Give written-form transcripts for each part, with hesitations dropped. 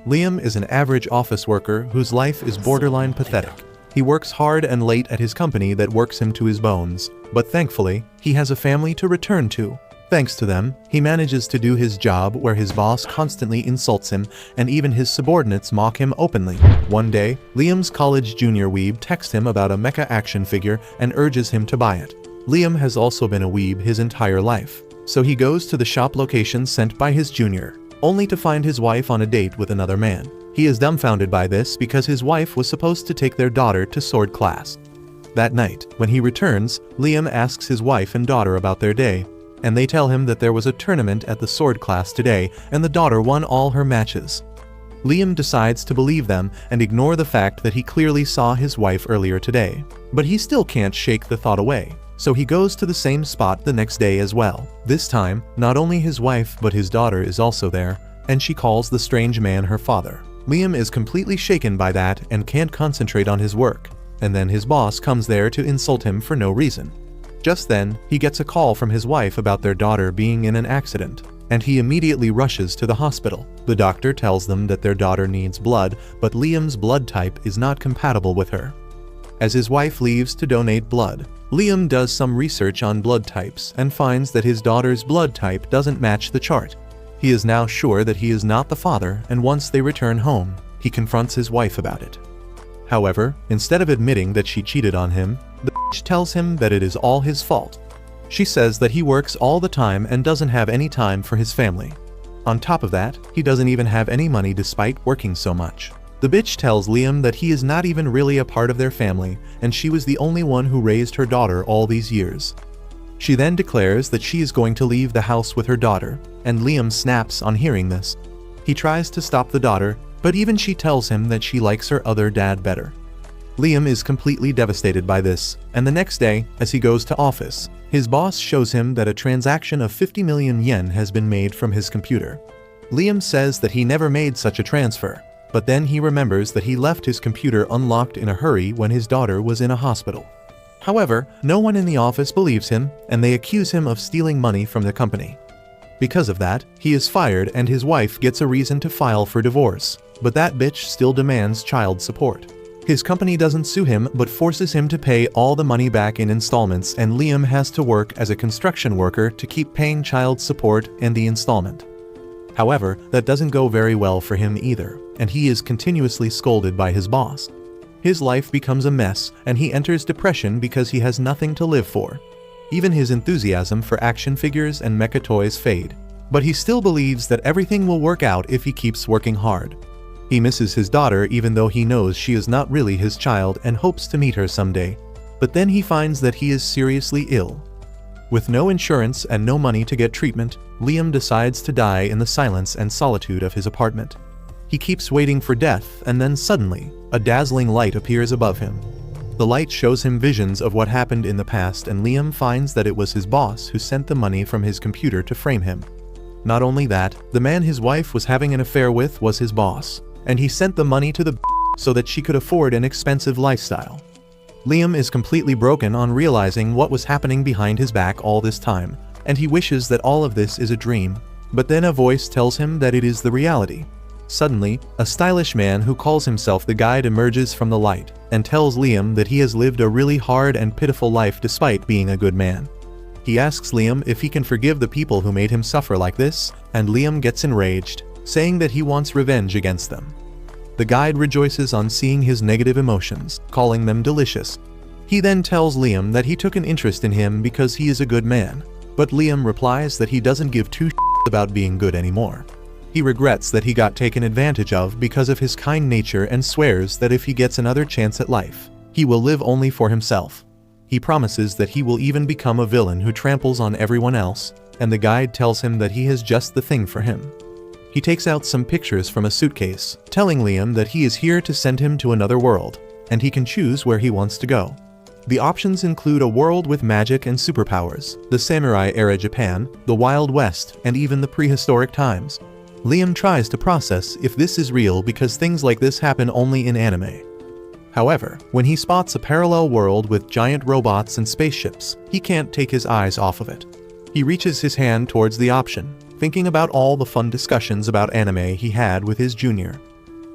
Liam is an average office worker whose life is borderline pathetic. He works hard and late at his company that works him to his bones, but thankfully, he has a family to return to. Thanks to them, he manages to do his job where his boss constantly insults him and even his subordinates mock him openly. One day, Liam's college junior weeb texts him about a mecha action figure and urges him to buy it. Liam has also been a weeb his entire life, so he goes to the shop location sent by his junior, only to find his wife on a date with another man. He is dumbfounded by this because his wife was supposed to take their daughter to sword class. That night, when he returns, Liam asks his wife and daughter about their day, and they tell him that there was a tournament at the sword class today and the daughter won all her matches. Liam decides to believe them and ignore the fact that he clearly saw his wife earlier today. But he still can't shake the thought away, so he goes to the same spot the next day as well. This time, not only his wife but his daughter is also there, and she calls the strange man her father. Liam is completely shaken by that and can't concentrate on his work, and then his boss comes there to insult him for no reason. Just then, he gets a call from his wife about their daughter being in an accident, and he immediately rushes to the hospital. The doctor tells them that their daughter needs blood, but Liam's blood type is not compatible with her. As his wife leaves to donate blood, Liam does some research on blood types and finds that his daughter's blood type doesn't match the chart. He is now sure that he is not the father, and once they return home, he confronts his wife about it. However, instead of admitting that she cheated on him, the bitch tells him that it is all his fault. She says that he works all the time and doesn't have any time for his family. On top of that, he doesn't even have any money despite working so much. The bitch tells Liam that he is not even really a part of their family, and she was the only one who raised her daughter all these years. She then declares that she is going to leave the house with her daughter, and Liam snaps on hearing this. He tries to stop the daughter, but even she tells him that she likes her other dad better. Liam is completely devastated by this, and the next day, as he goes to office, his boss shows him that a transaction of 50 million yen has been made from his computer. Liam says that he never made such a transfer, but then he remembers that he left his computer unlocked in a hurry when his daughter was in a hospital. However, no one in the office believes him, and they accuse him of stealing money from the company. Because of that, he is fired and his wife gets a reason to file for divorce, but that bitch still demands child support. His company doesn't sue him but forces him to pay all the money back in installments, and Liam has to work as a construction worker to keep paying child support and the installment. However, that doesn't go very well for him either, and he is continuously scolded by his boss. His life becomes a mess, and he enters depression because he has nothing to live for. Even his enthusiasm for action figures and mecha toys fade, but he still believes that everything will work out if he keeps working hard. He misses his daughter even though he knows she is not really his child and hopes to meet her someday, but then he finds that he is seriously ill. With no insurance and no money to get treatment, Liam decides to die in the silence and solitude of his apartment. He keeps waiting for death, and then suddenly, a dazzling light appears above him. The light shows him visions of what happened in the past, and Liam finds that it was his boss who sent the money from his computer to frame him. Not only that, the man his wife was having an affair with was his boss, and he sent the money to the so that she could afford an expensive lifestyle. Liam is completely broken on realizing what was happening behind his back all this time, and he wishes that all of this is a dream, but then a voice tells him that it is the reality. Suddenly, a stylish man who calls himself the Guide emerges from the light and tells Liam that he has lived a really hard and pitiful life despite being a good man. He asks Liam if he can forgive the people who made him suffer like this, and Liam gets enraged, saying that he wants revenge against them. The Guide rejoices on seeing his negative emotions, calling them delicious. He then tells Liam that he took an interest in him because he is a good man, but Liam replies that he doesn't give two shits about being good anymore. He regrets that he got taken advantage of because of his kind nature and swears that if he gets another chance at life, he will live only for himself. He promises that he will even become a villain who tramples on everyone else, and the Guide tells him that he has just the thing for him. He takes out some pictures from a suitcase, telling Liam that he is here to send him to another world, and he can choose where he wants to go. The options include a world with magic and superpowers, the samurai-era Japan, the Wild West, and even the prehistoric times. Liam tries to process if this is real because things like this happen only in anime. However, when he spots a parallel world with giant robots and spaceships, he can't take his eyes off of it. He reaches his hand towards the option, thinking about all the fun discussions about anime he had with his junior.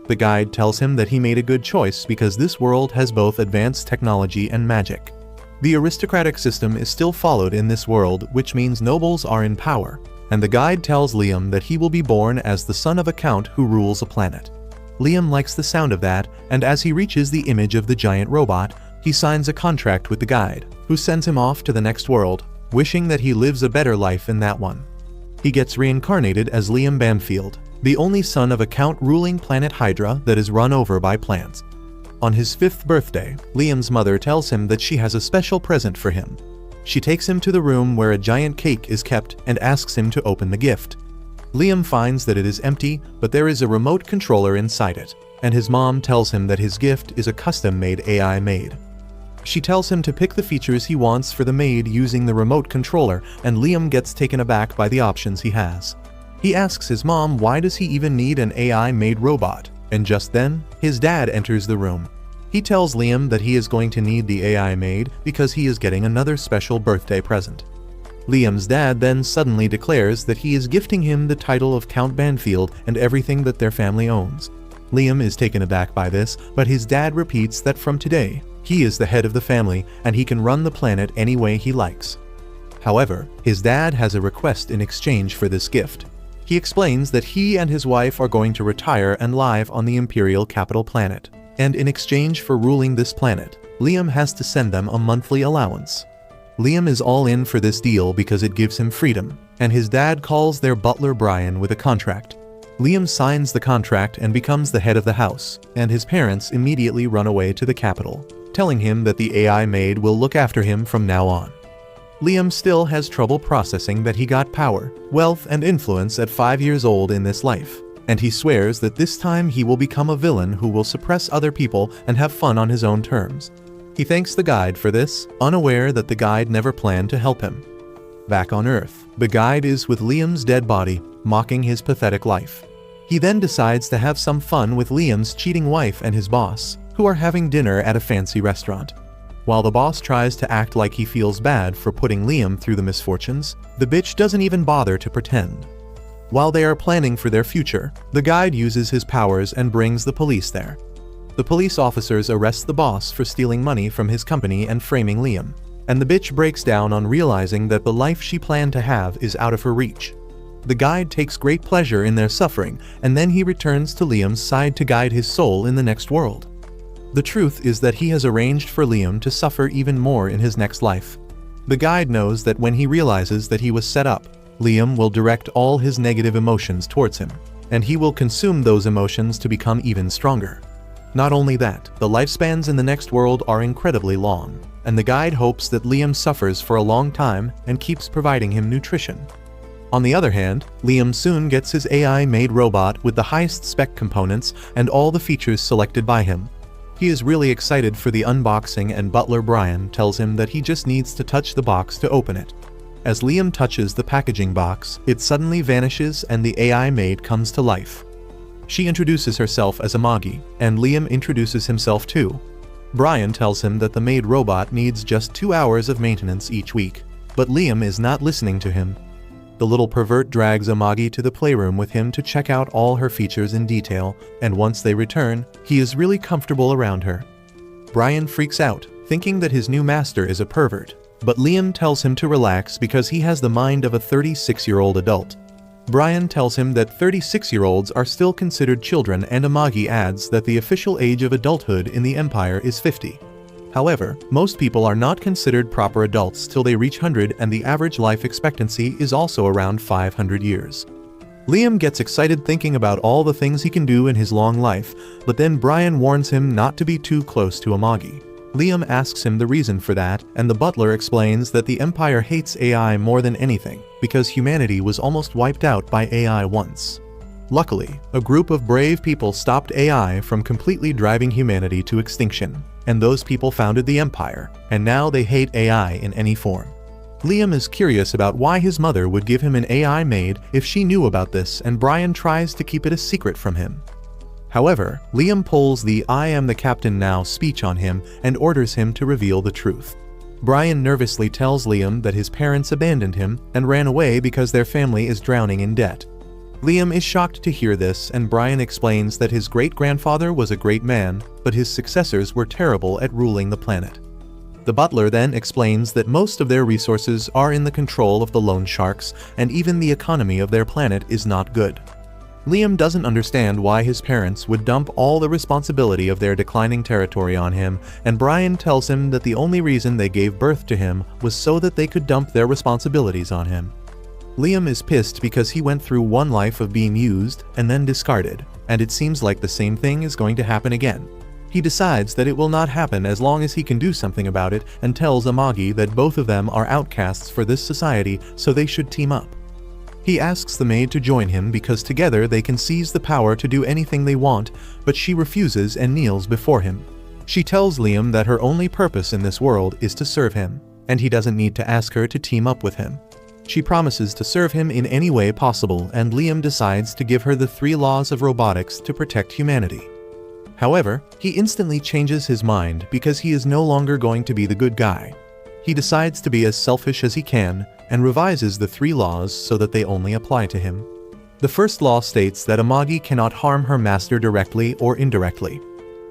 The guide tells him that he made a good choice because this world has both advanced technology and magic. The aristocratic system is still followed in this world, which means nobles are in power, and the guide tells Liam that he will be born as the son of a count who rules a planet. Liam likes the sound of that, and as he reaches the image of the giant robot, he signs a contract with the guide, who sends him off to the next world, wishing that he lives a better life in that one. He gets reincarnated as Liam Banfield, the only son of a count ruling planet Hydra that is run over by plants. On his 5th birthday, Liam's mother tells him that she has a special present for him. She takes him to the room where a giant cake is kept and asks him to open the gift. Liam finds that it is empty, but there is a remote controller inside it, and his mom tells him that his gift is a custom-made AI maid. She tells him to pick the features he wants for the maid using the remote controller, and Liam gets taken aback by the options he has. He asks his mom why does he even need an AI-made robot, and just then, his dad enters the room. He tells Liam that he is going to need the AI maid because he is getting another special birthday present. Liam's dad then suddenly declares that he is gifting him the title of Count Banfield and everything that their family owns. Liam is taken aback by this, but his dad repeats that from today, he is the head of the family and he can run the planet any way he likes. However, his dad has a request in exchange for this gift. He explains that he and his wife are going to retire and live on the Imperial capital planet, and in exchange for ruling this planet, Liam has to send them a monthly allowance. Liam is all in for this deal because it gives him freedom, and his dad calls their butler Brian with a contract. Liam signs the contract and becomes the head of the house, and his parents immediately run away to the capital, telling him that the AI maid will look after him from now on. Liam still has trouble processing that he got power, wealth, and influence at 5 years old in this life, and he swears that this time he will become a villain who will suppress other people and have fun on his own terms. He thanks the guide for this, unaware that the guide never planned to help him. Back on Earth, the guide is with Liam's dead body, mocking his pathetic life. He then decides to have some fun with Liam's cheating wife and his boss, who are having dinner at a fancy restaurant. While the boss tries to act like he feels bad for putting Liam through the misfortunes, the bitch doesn't even bother to pretend. While they are planning for their future, the guide uses his powers and brings the police there. The police officers arrest the boss for stealing money from his company and framing Liam, and the bitch breaks down on realizing that the life she planned to have is out of her reach. The guide takes great pleasure in their suffering, and then he returns to Liam's side to guide his soul in the next world. The truth is that he has arranged for Liam to suffer even more in his next life. The guide knows that when he realizes that he was set up, Liam will direct all his negative emotions towards him, and he will consume those emotions to become even stronger. Not only that, the lifespans in the next world are incredibly long, and the guide hopes that Liam suffers for a long time and keeps providing him nutrition. On the other hand, Liam soon gets his AI-made robot with the highest spec components and all the features selected by him. He is really excited for the unboxing, and butler Brian tells him that he just needs to touch the box to open it. As Liam touches the packaging box, it suddenly vanishes and the AI maid comes to life. She introduces herself as Amagi, and Liam introduces himself too. Brian tells him that the maid robot needs just 2 hours of maintenance each week, but Liam is not listening to him. The little pervert drags Amagi to the playroom with him to check out all her features in detail, and once they return, he is really comfortable around her. Brian freaks out, thinking that his new master is a pervert, but Liam tells him to relax because he has the mind of a 36-year-old adult. Brian tells him that 36-year-olds are still considered children, and Amagi adds that the official age of adulthood in the Empire is 50. However, most people are not considered proper adults till they reach 100, and the average life expectancy is also around 500 years. Liam gets excited thinking about all the things he can do in his long life, but then Brian warns him not to be too close to Amagi. Liam asks him the reason for that, and the butler explains that the Empire hates AI more than anything, because humanity was almost wiped out by AI once. Luckily, a group of brave people stopped AI from completely driving humanity to extinction, and those people founded the Empire, and now they hate AI in any form. Liam is curious about why his mother would give him an AI maid if she knew about this, and Brian tries to keep it a secret from him. However, Liam pulls the "I am the captain now" speech on him and orders him to reveal the truth. Brian nervously tells Liam that his parents abandoned him and ran away because their family is drowning in debt. Liam is shocked to hear this, and Brian explains that his great-grandfather was a great man, but his successors were terrible at ruling the planet. The butler then explains that most of their resources are in the control of the loan sharks, and even the economy of their planet is not good. Liam doesn't understand why his parents would dump all the responsibility of their declining territory on him, and Brian tells him that the only reason they gave birth to him was so that they could dump their responsibilities on him. Liam is pissed because he went through one life of being used and then discarded, and it seems like the same thing is going to happen again. He decides that it will not happen as long as he can do something about it, and tells Amagi that both of them are outcasts for this society, so they should team up. He asks the maid to join him because together they can seize the power to do anything they want, but she refuses and kneels before him. She tells Liam that her only purpose in this world is to serve him, and he doesn't need to ask her to team up with him. She promises to serve him in any way possible, and Liam decides to give her the 3 laws of robotics to protect humanity. However, he instantly changes his mind because he is no longer going to be the good guy. He decides to be as selfish as he can, and revises the 3 laws so that they only apply to him. The first law states that Amagi cannot harm her master directly or indirectly.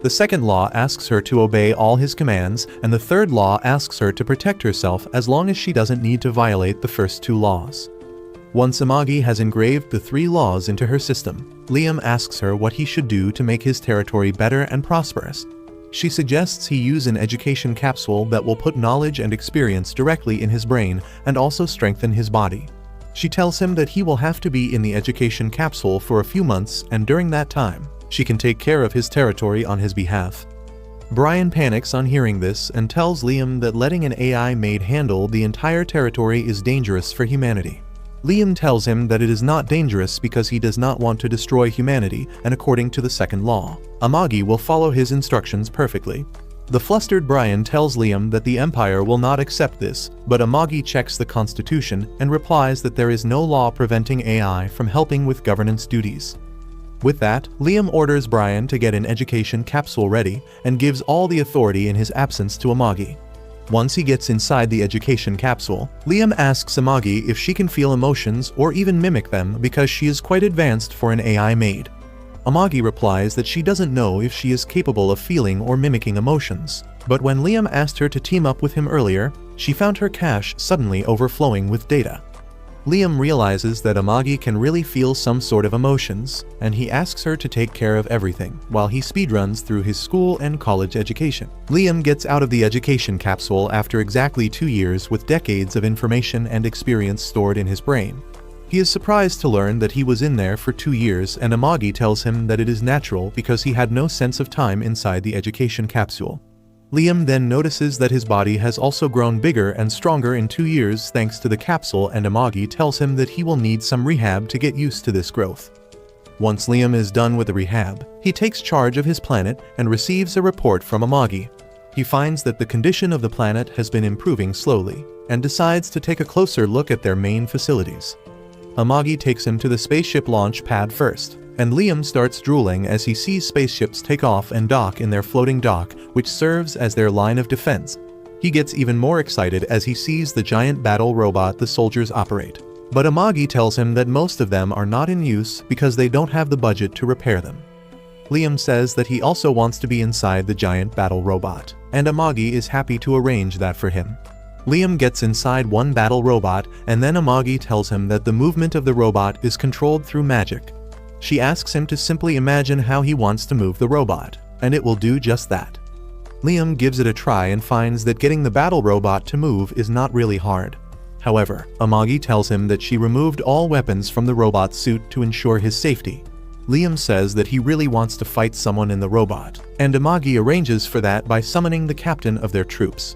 The second law asks her to obey all his commands, and the third law asks her to protect herself as long as she doesn't need to violate the first 2 laws. Once Amagi has engraved the 3 laws into her system, Liam asks her what he should do to make his territory better and prosperous. She suggests he use an education capsule that will put knowledge and experience directly in his brain and also strengthen his body. She tells him that he will have to be in the education capsule for a few months, and during that time, she can take care of his territory on his behalf. Brian panics on hearing this and tells Liam that letting an AI maid handle the entire territory is dangerous for humanity. Liam tells him that it is not dangerous because he does not want to destroy humanity, and according to the second law, Amagi will follow his instructions perfectly. The flustered Brian tells Liam that the Empire will not accept this, but Amagi checks the Constitution and replies that there is no law preventing AI from helping with governance duties. With that, Liam orders Brian to get an education capsule ready and gives all the authority in his absence to Amagi. Once he gets inside the education capsule, Liam asks Amagi if she can feel emotions or even mimic them because she is quite advanced for an AI maid. Amagi replies that she doesn't know if she is capable of feeling or mimicking emotions, but when Liam asked her to team up with him earlier, she found her cache suddenly overflowing with data. Liam realizes that Amagi can really feel some sort of emotions, and he asks her to take care of everything, while he speedruns through his school and college education. Liam gets out of the education capsule after exactly 2 years with decades of information and experience stored in his brain. He is surprised to learn that he was in there for 2 years, and Amagi tells him that it is natural because he had no sense of time inside the education capsule. Liam then notices that his body has also grown bigger and stronger in 2 years thanks to the capsule, and Amagi tells him that he will need some rehab to get used to this growth. Once Liam is done with the rehab, he takes charge of his planet and receives a report from Amagi. He finds that the condition of the planet has been improving slowly, and decides to take a closer look at their main facilities. Amagi takes him to the spaceship launch pad first, and Liam starts drooling as he sees spaceships take off and dock in their floating dock, which serves as their line of defense. He gets even more excited as he sees the giant battle robot the soldiers operate. But Amagi tells him that most of them are not in use because they don't have the budget to repair them. Liam says that he also wants to be inside the giant battle robot, and Amagi is happy to arrange that for him. Liam gets inside one battle robot, and then Amagi tells him that the movement of the robot is controlled through magic. She asks him to simply imagine how he wants to move the robot, and it will do just that. Liam gives it a try and finds that getting the battle robot to move is not really hard. However, Amagi tells him that she removed all weapons from the robot's suit to ensure his safety. Liam says that he really wants to fight someone in the robot, and Amagi arranges for that by summoning the captain of their troops.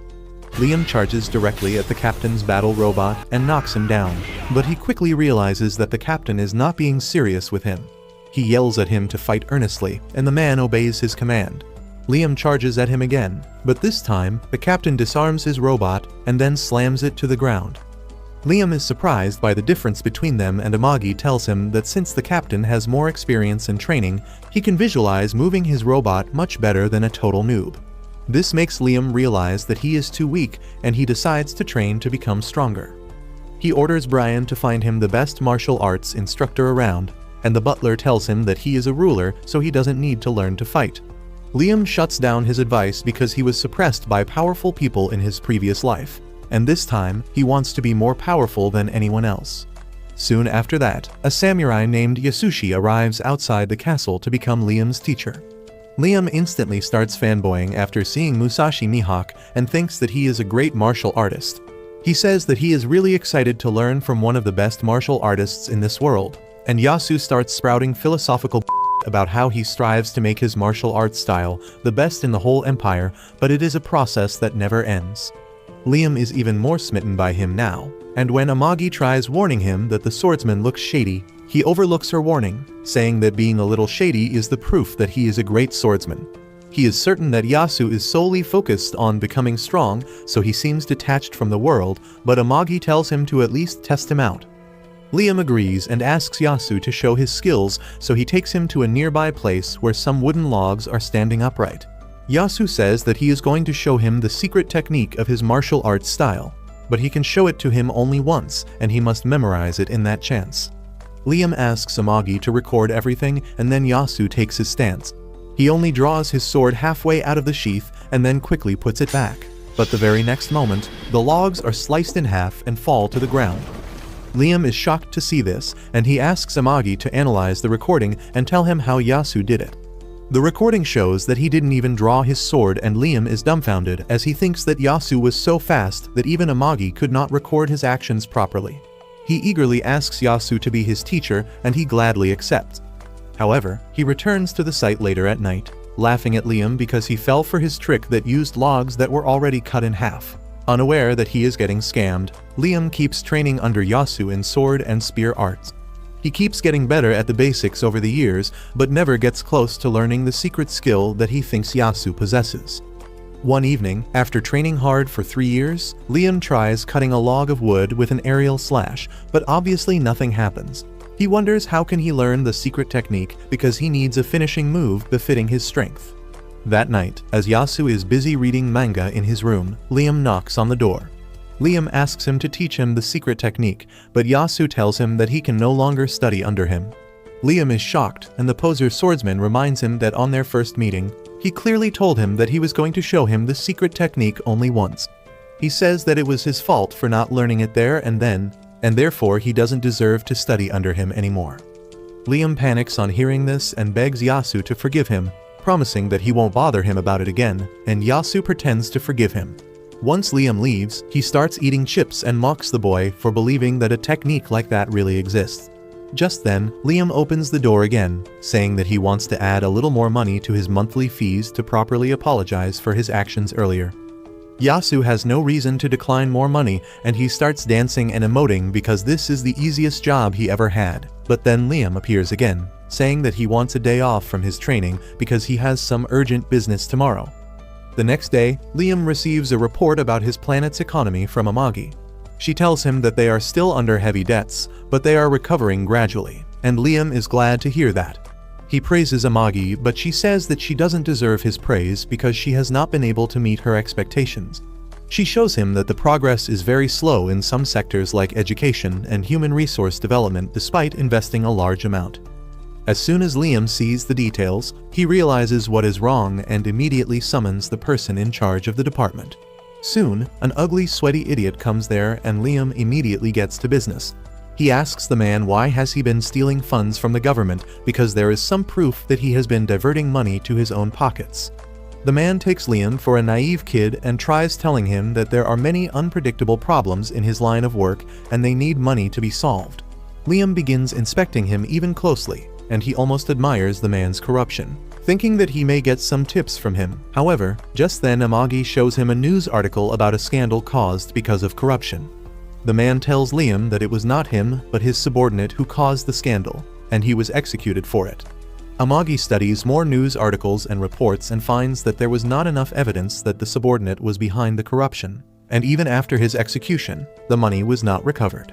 Liam charges directly at the captain's battle robot and knocks him down, but he quickly realizes that the captain is not being serious with him. He yells at him to fight earnestly, and the man obeys his command. Liam charges at him again, but this time, the captain disarms his robot and then slams it to the ground. Liam is surprised by the difference between them, and Amagi tells him that since the captain has more experience and training, he can visualize moving his robot much better than a total noob. This makes Liam realize that he is too weak, and he decides to train to become stronger. He orders Brian to find him the best martial arts instructor around, and the butler tells him that he is a ruler, so he doesn't need to learn to fight. Liam shuts down his advice because he was suppressed by powerful people in his previous life, and this time he wants to be more powerful than anyone else. Soon after that, a samurai named Yasushi arrives outside the castle to become Liam's teacher. Liam instantly starts fanboying after seeing Musashi Mihawk and thinks that he is a great martial artist. He says that he is really excited to learn from one of the best martial artists in this world, and Yasu starts sprouting philosophical about how he strives to make his martial arts style the best in the whole empire, but it is a process that never ends. Liam is even more smitten by him now, and when Amagi tries warning him that the swordsman looks shady, he overlooks her warning, saying that being a little shady is the proof that he is a great swordsman. He is certain that Yasu is solely focused on becoming strong, so he seems detached from the world, but Amagi tells him to at least test him out. Liam agrees and asks Yasu to show his skills, so he takes him to a nearby place where some wooden logs are standing upright. Yasu says that he is going to show him the secret technique of his martial arts style, but he can show it to him only once, and he must memorize it in that chance. Liam asks Amagi to record everything, and then Yasu takes his stance. He only draws his sword halfway out of the sheath and then quickly puts it back, but the very next moment, the logs are sliced in half and fall to the ground. Liam is shocked to see this, and he asks Amagi to analyze the recording and tell him how Yasu did it. The recording shows that he didn't even draw his sword, and Liam is dumbfounded as he thinks that Yasu was so fast that even Amagi could not record his actions properly. He eagerly asks Yasu to be his teacher, and he gladly accepts. However, he returns to the site later at night, laughing at Liam because he fell for his trick that used logs that were already cut in half. Unaware that he is getting scammed, Liam keeps training under Yasu in sword and spear arts. He keeps getting better at the basics over the years, but never gets close to learning the secret skill that he thinks Yasu possesses. One evening, after training hard for 3 years, Liam tries cutting a log of wood with an aerial slash, but obviously nothing happens. He wonders how can he learn the secret technique because he needs a finishing move befitting his strength. That night, as Yasu is busy reading manga in his room, Liam knocks on the door. Liam asks him to teach him the secret technique, but Yasu tells him that he can no longer study under him. Liam is shocked, and the poser swordsman reminds him that on their first meeting, he clearly told him that he was going to show him the secret technique only once. He says that it was his fault for not learning it there and then, and therefore he doesn't deserve to study under him anymore. Liam panics on hearing this and begs Yasu to forgive him, promising that he won't bother him about it again, and Yasu pretends to forgive him. Once Liam leaves, he starts eating chips and mocks the boy for believing that a technique like that really exists. Just then, Liam opens the door again, saying that he wants to add a little more money to his monthly fees to properly apologize for his actions earlier. Yasu has no reason to decline more money, and he starts dancing and emoting because this is the easiest job he ever had. But then Liam appears again, saying that he wants a day off from his training because he has some urgent business tomorrow. The next day, Liam receives a report about his planet's economy from Amagi. She tells him that they are still under heavy debts, but they are recovering gradually, and Liam is glad to hear that. He praises Amagi, but she says that she doesn't deserve his praise because she has not been able to meet her expectations. She shows him that the progress is very slow in some sectors like education and human resource development despite investing a large amount. As soon as Liam sees the details, he realizes what is wrong and immediately summons the person in charge of the department. Soon, an ugly, sweaty idiot comes there and Liam immediately gets to business. He asks the man why has he been stealing funds from the government because there is some proof that he has been diverting money to his own pockets. The man takes Liam for a naive kid and tries telling him that there are many unpredictable problems in his line of work and they need money to be solved. Liam begins inspecting him even closely, and he almost admires the man's corruption, thinking that he may get some tips from him. However, just then Amagi shows him a news article about a scandal caused because of corruption. The man tells Liam that it was not him but his subordinate who caused the scandal, and he was executed for it. Amagi studies more news articles and reports and finds that there was not enough evidence that the subordinate was behind the corruption, and even after his execution, the money was not recovered.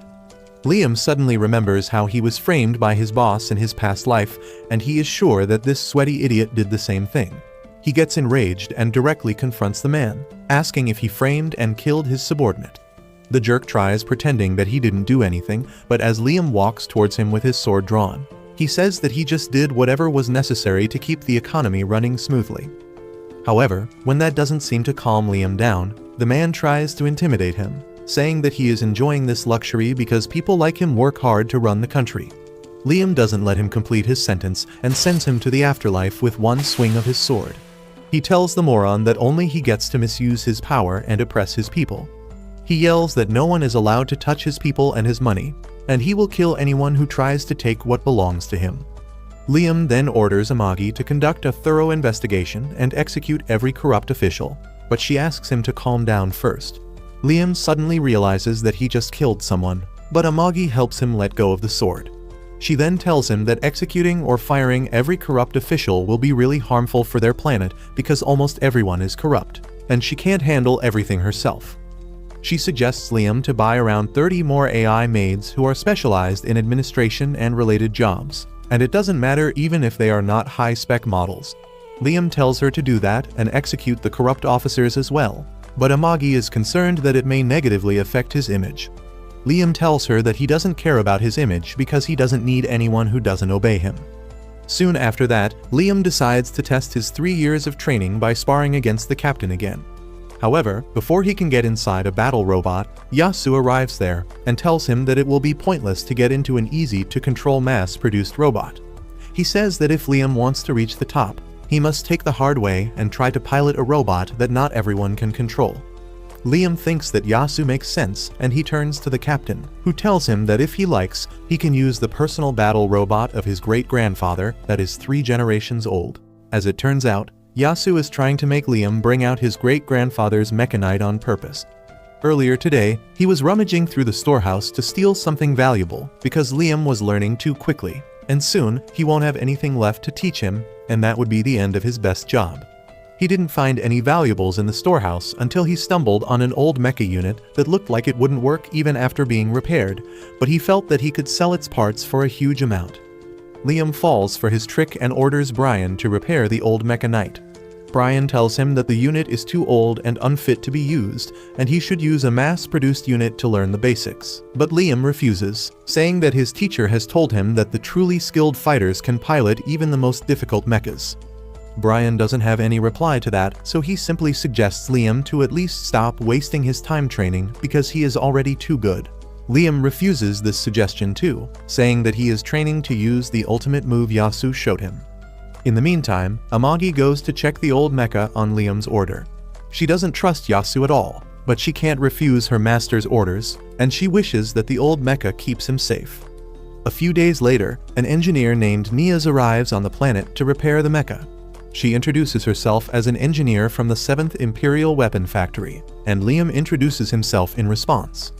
Liam suddenly remembers how he was framed by his boss in his past life, and he is sure that this sweaty idiot did the same thing. He gets enraged and directly confronts the man, asking if he framed and killed his subordinate. The jerk tries pretending that he didn't do anything, but as Liam walks towards him with his sword drawn, He says that he just did whatever was necessary to keep the economy running smoothly. However, when that doesn't seem to calm Liam down, the man tries to intimidate him, saying that he is enjoying this luxury because people like him work hard to run the country. Liam doesn't let him complete his sentence and sends him to the afterlife with one swing of his sword. He tells the moron that only he gets to misuse his power and oppress his people. He yells that no one is allowed to touch his people and his money, and he will kill anyone who tries to take what belongs to him. Liam then orders Amagi to conduct a thorough investigation and execute every corrupt official, but she asks him to calm down first. Liam suddenly realizes that he just killed someone, but Amagi helps him let go of the sword. She then tells him that executing or firing every corrupt official will be really harmful for their planet because almost everyone is corrupt, and she can't handle everything herself. She suggests Liam to buy around 30 more AI maids who are specialized in administration and related jobs, and it doesn't matter even if they are not high-spec models. Liam tells her to do that and execute the corrupt officers as well, but Amagi is concerned that it may negatively affect his image. Liam tells her that he doesn't care about his image because he doesn't need anyone who doesn't obey him. Soon after that, Liam decides to test his 3 years of training by sparring against the captain again. However, before he can get inside a battle robot, Yasu arrives there and tells him that it will be pointless to get into an easy-to-control mass-produced robot. He says that if Liam wants to reach the top, he must take the hard way and try to pilot a robot that not everyone can control. Liam thinks that Yasu makes sense, and he turns to the captain, who tells him that if he likes, he can use the personal battle robot of his great-grandfather that is 3 generations old. As it turns out, Yasu is trying to make Liam bring out his great-grandfather's mechanite on purpose. Earlier today, he was rummaging through the storehouse to steal something valuable because Liam was learning too quickly, and soon he won't have anything left to teach him, and that would be the end of his best job. He didn't find any valuables in the storehouse until he stumbled on an old mecha unit that looked like it wouldn't work even after being repaired, but he felt that he could sell its parts for a huge amount. Liam falls for his trick and orders Brian to repair the old mechanite. Brian tells him that the unit is too old and unfit to be used, and he should use a mass-produced unit to learn the basics. But Liam refuses, saying that his teacher has told him that the truly skilled fighters can pilot even the most difficult mechas. Brian doesn't have any reply to that, so he simply suggests Liam to at least stop wasting his time training because he is already too good. Liam refuses this suggestion too, saying that he is training to use the ultimate move Yasu showed him. In the meantime, Amagi goes to check the old mecha on Liam's order. She doesn't trust Yasu at all, but she can't refuse her master's orders, and she wishes that the old mecha keeps him safe. A few days later, an engineer named Niaz arrives on the planet to repair the mecha. She introduces herself as an engineer from the 7th Imperial Weapon Factory, and Liam introduces himself in response.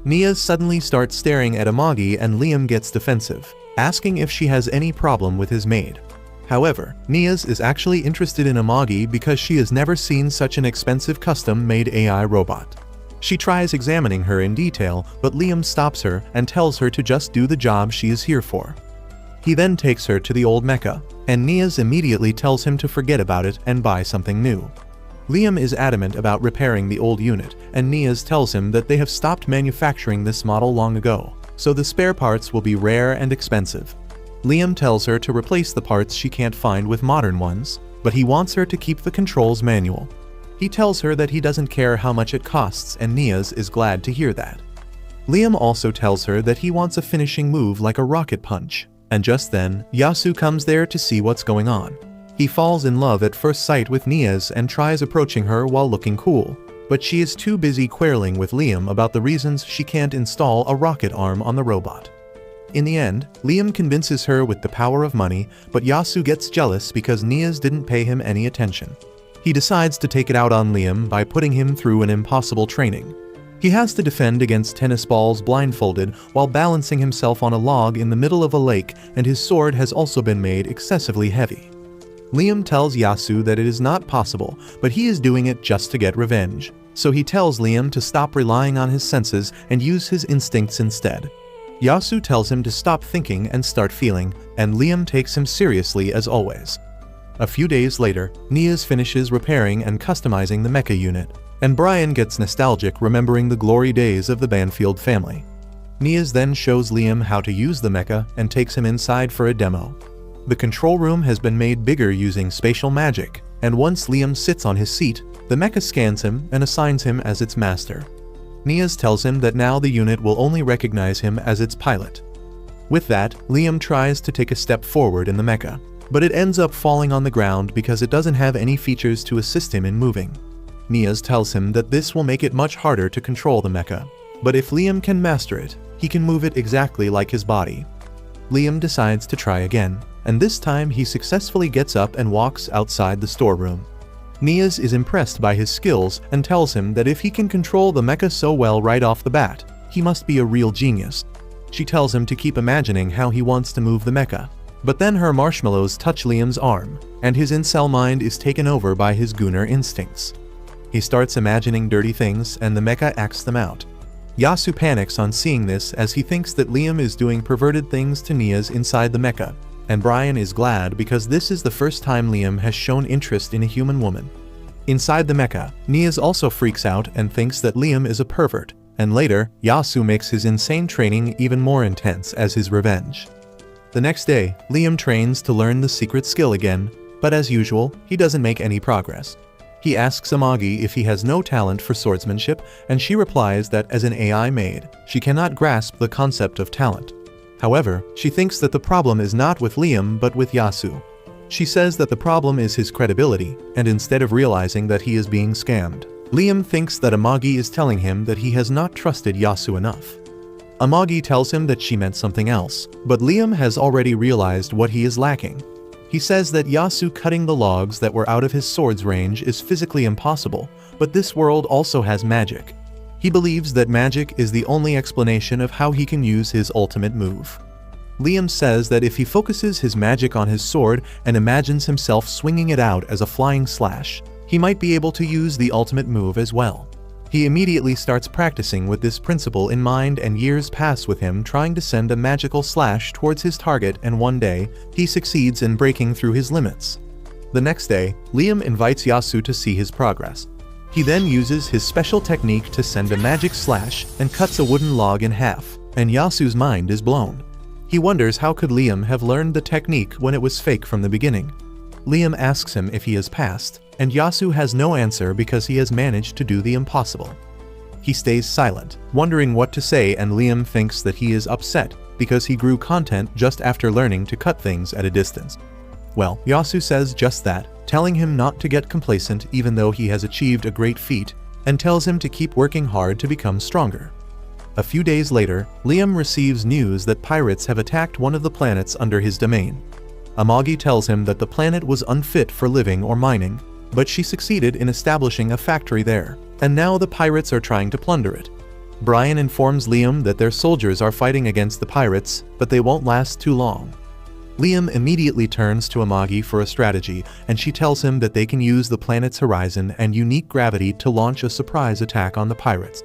Niaz suddenly starts staring at Amagi and Liam gets defensive, asking if she has any problem with his maid. However, Niaz is actually interested in Amagi because she has never seen such an expensive custom-made AI robot. She tries examining her in detail, but Liam stops her and tells her to just do the job she is here for. He then takes her to the old mecha, and Niaz immediately tells him to forget about it and buy something new. Liam is adamant about repairing the old unit, and Niaz tells him that they have stopped manufacturing this model long ago, so the spare parts will be rare and expensive. Liam tells her to replace the parts she can't find with modern ones, but he wants her to keep the controls manual. He tells her that he doesn't care how much it costs, and Niaz is glad to hear that. Liam also tells her that he wants a finishing move like a rocket punch. And just then, Yasu comes there to see what's going on. He falls in love at first sight with Niaz and tries approaching her while looking cool, but she is too busy quarreling with Liam about the reasons she can't install a rocket arm on the robot. In the end, Liam convinces her with the power of money, but Yasu gets jealous because Niaz didn't pay him any attention. He decides to take it out on Liam by putting him through an impossible training. He has to defend against tennis balls blindfolded while balancing himself on a log in the middle of a lake, and his sword has also been made excessively heavy. Liam tells Yasu that it is not possible, but he is doing it just to get revenge. So he tells Liam to stop relying on his senses and use his instincts instead. Yasu tells him to stop thinking and start feeling, and Liam takes him seriously as always. A few days later, Niaz finishes repairing and customizing the mecha unit, and Brian gets nostalgic remembering the glory days of the Banfield family. Niaz then shows Liam how to use the mecha and takes him inside for a demo. The control room has been made bigger using spatial magic, and once Liam sits on his seat, the mecha scans him and assigns him as its master. Niaz tells him that now the unit will only recognize him as its pilot. With that, Liam tries to take a step forward in the mecha, but it ends up falling on the ground because it doesn't have any features to assist him in moving. Niaz tells him that this will make it much harder to control the mecha, but if Liam can master it, he can move it exactly like his body. Liam decides to try again, and this time he successfully gets up and walks outside the storeroom. Niaz is impressed by his skills and tells him that if he can control the mecha so well right off the bat, he must be a real genius. She tells him to keep imagining how he wants to move the mecha, but then her marshmallows touch Liam's arm, and his incel mind is taken over by his gooner instincts. He starts imagining dirty things and the mecha acts them out. Yasu panics on seeing this as he thinks that Liam is doing perverted things to Niaz inside the mecha, and Brian is glad because this is the first time Liam has shown interest in a human woman. Inside the mecha, Niaz also freaks out and thinks that Liam is a pervert, and later, Yasu makes his insane training even more intense as his revenge. The next day, Liam trains to learn the secret skill again, but as usual, he doesn't make any progress. He asks Amagi if he has no talent for swordsmanship, and she replies that as an AI maid, she cannot grasp the concept of talent. However, she thinks that the problem is not with Liam but with Yasu. She says that the problem is his credibility, and instead of realizing that he is being scammed, Liam thinks that Amagi is telling him that he has not trusted Yasu enough. Amagi tells him that she meant something else, but Liam has already realized what he is lacking. He says that Yasu cutting the logs that were out of his sword's range is physically impossible, but this world also has magic. He believes that magic is the only explanation of how he can use his ultimate move. Liam says that if he focuses his magic on his sword and imagines himself swinging it out as a flying slash, he might be able to use the ultimate move as well. He immediately starts practicing with this principle in mind, and years pass with him trying to send a magical slash towards his target, and one day, he succeeds in breaking through his limits. The next day, Liam invites Yasu to see his progress. He then uses his special technique to send a magic slash and cuts a wooden log in half, and Yasu's mind is blown. He wonders how could Liam have learned the technique when it was fake from the beginning. Liam asks him if he has passed, and Yasu has no answer because he has managed to do the impossible. He stays silent, wondering what to say, and Liam thinks that he is upset because he grew content just after learning to cut things at a distance. Well, Yasu says just that, telling him not to get complacent even though he has achieved a great feat, and tells him to keep working hard to become stronger. A few days later, Liam receives news that pirates have attacked one of the planets under his domain. Amagi tells him that the planet was unfit for living or mining, but she succeeded in establishing a factory there, and now the pirates are trying to plunder it. Brian informs Liam that their soldiers are fighting against the pirates, but they won't last too long. Liam immediately turns to Amagi for a strategy, and she tells him that they can use the planet's horizon and unique gravity to launch a surprise attack on the pirates.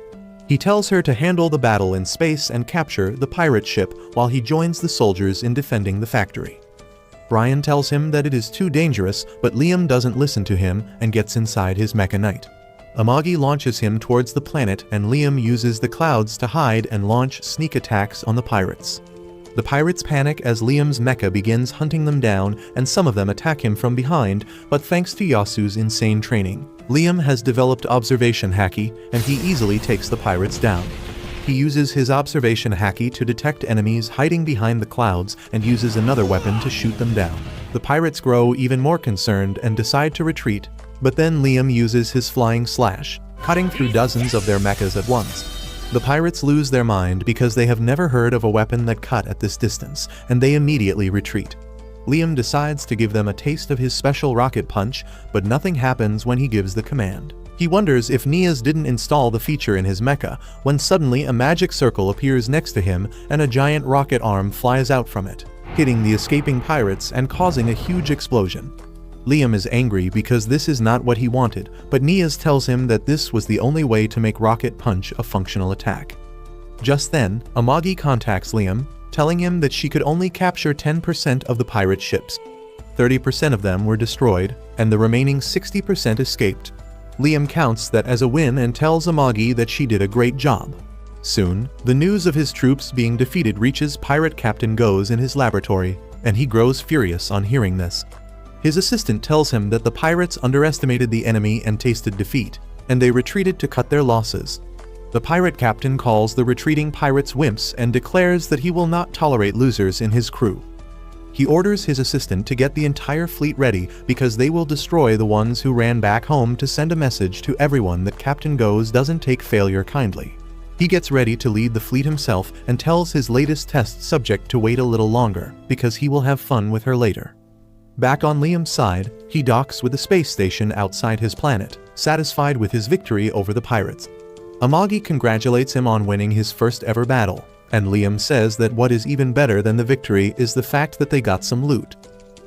He tells her to handle the battle in space and capture the pirate ship while he joins the soldiers in defending the factory. Brian tells him that it is too dangerous, but Liam doesn't listen to him and gets inside his mecha knight. Amagi launches him towards the planet, and Liam uses the clouds to hide and launch sneak attacks on the pirates. The pirates panic as Liam's mecha begins hunting them down, and some of them attack him from behind, but thanks to Yasu's insane training, Liam has developed observation haki, and he easily takes the pirates down. He uses his observation haki to detect enemies hiding behind the clouds and uses another weapon to shoot them down. The pirates grow even more concerned and decide to retreat, but then Liam uses his flying slash, cutting through dozens of their mechas at once. The pirates lose their mind because they have never heard of a weapon that cut at this distance, and they immediately retreat. Liam decides to give them a taste of his special rocket punch, but nothing happens when he gives the command. He wonders if Niaz didn't install the feature in his mecha, when suddenly a magic circle appears next to him and a giant rocket arm flies out from it, hitting the escaping pirates and causing a huge explosion. Liam is angry because this is not what he wanted, but Niaz tells him that this was the only way to make Rocket Punch a functional attack. Just then, Amagi contacts Liam, telling him that she could only capture 10% of the pirate ships. 30% of them were destroyed, and the remaining 60% escaped. Liam counts that as a win and tells Amagi that she did a great job. Soon, the news of his troops being defeated reaches Pirate Captain Goes in his laboratory, and he grows furious on hearing this. His assistant tells him that the pirates underestimated the enemy and tasted defeat, and they retreated to cut their losses. The pirate captain calls the retreating pirates wimps and declares that he will not tolerate losers in his crew. He orders his assistant to get the entire fleet ready because they will destroy the ones who ran back home to send a message to everyone that Captain Goes doesn't take failure kindly. He gets ready to lead the fleet himself and tells his latest test subject to wait a little longer because he will have fun with her later. Back on Liam's side, he docks with the space station outside his planet, satisfied with his victory over the pirates. Amagi congratulates him on winning his first ever battle, and Liam says that what is even better than the victory is the fact that they got some loot.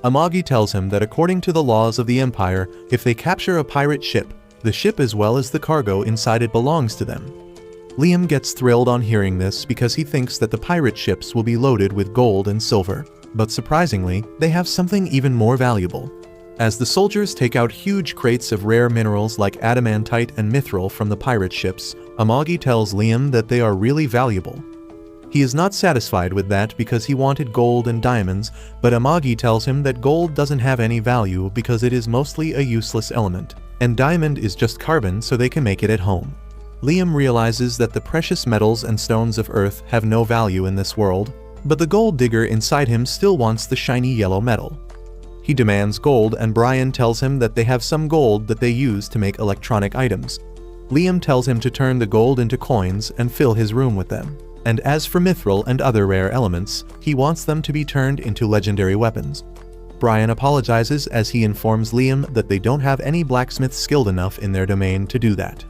Amagi tells him that according to the laws of the Empire, if they capture a pirate ship, the ship as well as the cargo inside it belongs to them. Liam gets thrilled on hearing this because he thinks that the pirate ships will be loaded with gold and silver, but surprisingly, they have something even more valuable. As the soldiers take out huge crates of rare minerals like adamantite and mithril from the pirate ships, Amagi tells Liam that they are really valuable. He is not satisfied with that because he wanted gold and diamonds, but Amagi tells him that gold doesn't have any value because it is mostly a useless element, and diamond is just carbon so they can make it at home. Liam realizes that the precious metals and stones of Earth have no value in this world, but the gold digger inside him still wants the shiny yellow metal. He demands gold and Brian tells him that they have some gold that they use to make electronic items. Liam tells him to turn the gold into coins and fill his room with them. And as for mithril and other rare elements, he wants them to be turned into legendary weapons. Brian apologizes as he informs Liam that they don't have any blacksmiths skilled enough in their domain to do that.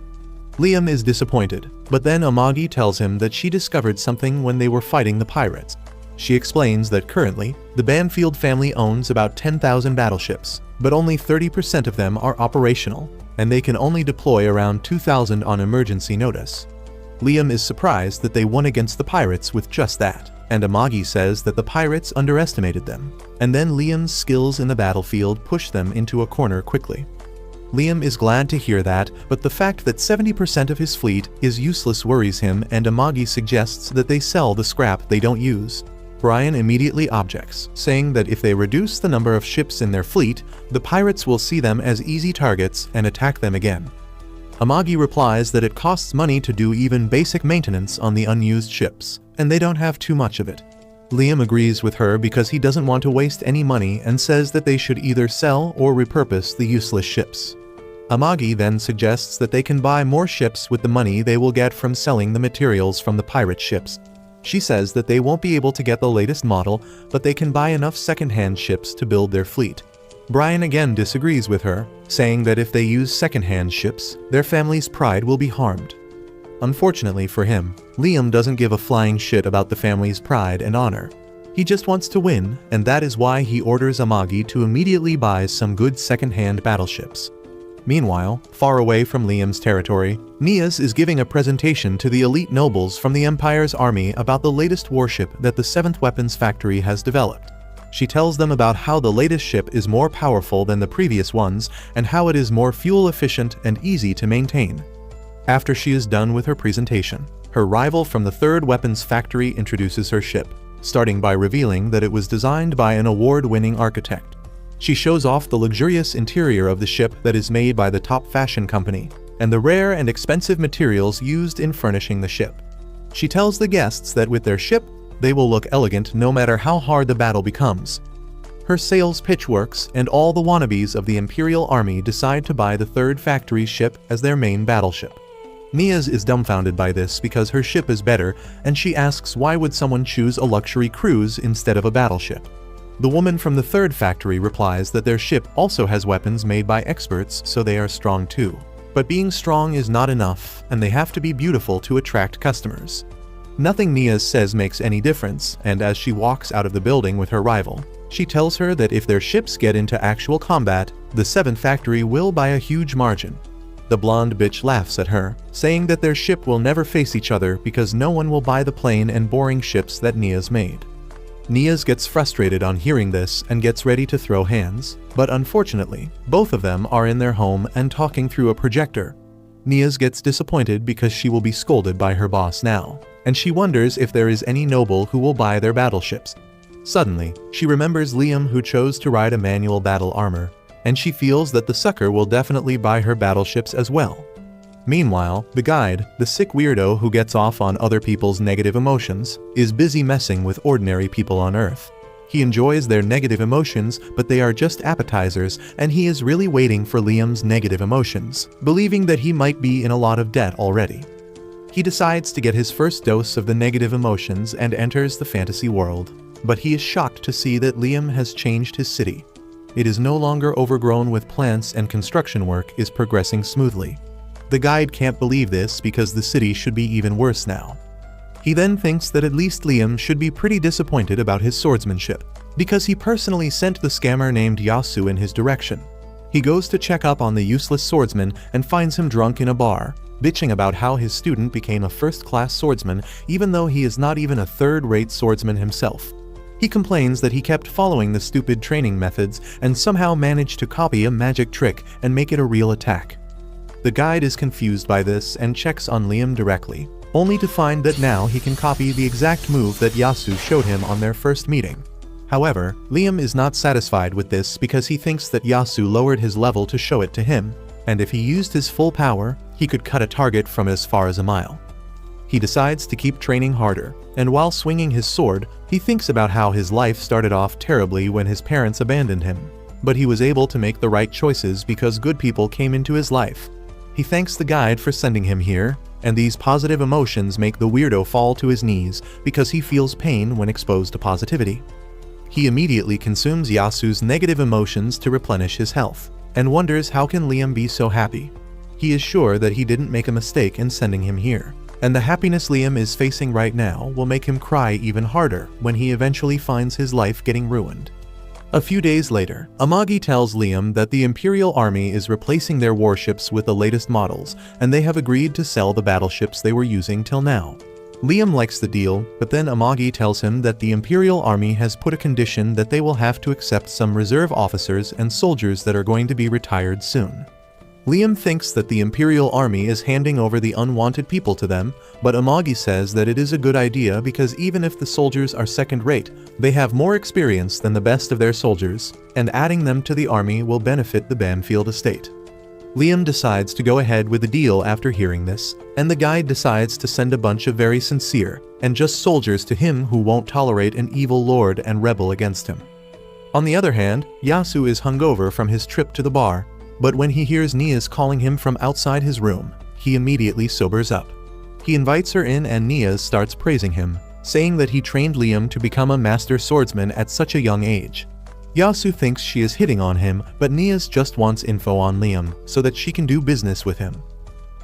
Liam is disappointed, but then Amagi tells him that she discovered something when they were fighting the pirates. She explains that currently, the Banfield family owns about 10,000 battleships, but only 30% of them are operational, and they can only deploy around 2,000 on emergency notice. Liam is surprised that they won against the pirates with just that, and Amagi says that the pirates underestimated them, and then Liam's skills in the battlefield push them into a corner quickly. Liam is glad to hear that, but the fact that 70% of his fleet is useless worries him, and Amagi suggests that they sell the scrap they don't use. Brian immediately objects, saying that if they reduce the number of ships in their fleet, the pirates will see them as easy targets and attack them again. Amagi replies that it costs money to do even basic maintenance on the unused ships, and they don't have too much of it. Liam agrees with her because he doesn't want to waste any money and says that they should either sell or repurpose the useless ships. Amagi then suggests that they can buy more ships with the money they will get from selling the materials from the pirate ships. She says that they won't be able to get the latest model, but they can buy enough second-hand ships to build their fleet. Brian again disagrees with her, saying that if they use second-hand ships, their family's pride will be harmed. Unfortunately for him, Liam doesn't give a flying shit about the family's pride and honor. He just wants to win, and that is why he orders Amagi to immediately buy some good second-hand battleships. Meanwhile, far away from Liam's territory, Niaz is giving a presentation to the elite nobles from the Empire's army about the latest warship that the 7th Weapons Factory has developed. She tells them about how the latest ship is more powerful than the previous ones and how it is more fuel efficient and easy to maintain. After she is done with her presentation, her rival from the 3rd Weapons Factory introduces her ship, starting by revealing that it was designed by an award-winning architect. She shows off the luxurious interior of the ship that is made by the top fashion company, and the rare and expensive materials used in furnishing the ship. She tells the guests that with their ship, they will look elegant no matter how hard the battle becomes. Her sales pitch works, and all the wannabes of the Imperial Army decide to buy the 3rd Factory's ship as their main battleship. Niaz is dumbfounded by this because her ship is better, and she asks why would someone choose a luxury cruise instead of a battleship. The woman from the 3rd Factory replies that their ship also has weapons made by experts, so they are strong too. But being strong is not enough, and they have to be beautiful to attract customers. Nothing Niaz says makes any difference, and as she walks out of the building with her rival, she tells her that if their ships get into actual combat, the 7th Factory will by a huge margin. The blonde bitch laughs at her, saying that their ship will never face each other because no one will buy the plain and boring ships that Niaz made. Niaz gets frustrated on hearing this and gets ready to throw hands, but unfortunately, both of them are in their home and talking through a projector. Nias gets disappointed because she will be scolded by her boss now, and she wonders if there is any noble who will buy their battleships. Suddenly, she remembers Liam, who chose to ride a manual battle armor, and she feels that the sucker will definitely buy her battleships as well. Meanwhile, the guide, the sick weirdo who gets off on other people's negative emotions, is busy messing with ordinary people on Earth. He enjoys their negative emotions, but they are just appetizers, and he is really waiting for Liam's negative emotions, believing that he might be in a lot of debt already. He decides to get his first dose of the negative emotions and enters the fantasy world, but he is shocked to see that Liam has changed his city. It is no longer overgrown with plants, and construction work is progressing smoothly. The guide can't believe this because the city should be even worse now. He then thinks that at least Liam should be pretty disappointed about his swordsmanship, because he personally sent the scammer named Yasu in his direction. He goes to check up on the useless swordsman and finds him drunk in a bar, bitching about how his student became a first-class swordsman even though he is not even a third-rate swordsman himself. He complains that he kept following the stupid training methods and somehow managed to copy a magic trick and make it a real attack. The guide is confused by this and checks on Liam directly, only to find that now he can copy the exact move that Yasu showed him on their first meeting. However, Liam is not satisfied with this because he thinks that Yasu lowered his level to show it to him, and if he used his full power, he could cut a target from as far as a mile. He decides to keep training harder, and while swinging his sword, he thinks about how his life started off terribly when his parents abandoned him, but he was able to make the right choices because good people came into his life. He thanks the guide for sending him here, and these positive emotions make the weirdo fall to his knees because he feels pain when exposed to positivity. He immediately consumes Yasu's negative emotions to replenish his health, and wonders how can Liam be so happy. He is sure that he didn't make a mistake in sending him here, and the happiness Liam is facing right now will make him cry even harder when he eventually finds his life getting ruined. A few days later, Amagi tells Liam that the Imperial Army is replacing their warships with the latest models, and they have agreed to sell the battleships they were using till now. Liam likes the deal, but then Amagi tells him that the Imperial Army has put a condition that they will have to accept some reserve officers and soldiers that are going to be retired soon. Liam thinks that the Imperial Army is handing over the unwanted people to them, but Amagi says that it is a good idea because even if the soldiers are second-rate, they have more experience than the best of their soldiers, and adding them to the army will benefit the Banfield estate. Liam decides to go ahead with the deal after hearing this, and the guide decides to send a bunch of very sincere and just soldiers to him who won't tolerate an evil lord and rebel against him. On the other hand, Yasu is hungover from his trip to the bar, but when he hears Nias calling him from outside his room, he immediately sobers up. He invites her in and Nias starts praising him, saying that he trained Liam to become a master swordsman at such a young age. Yasu thinks she is hitting on him, but Nias just wants info on Liam so that she can do business with him.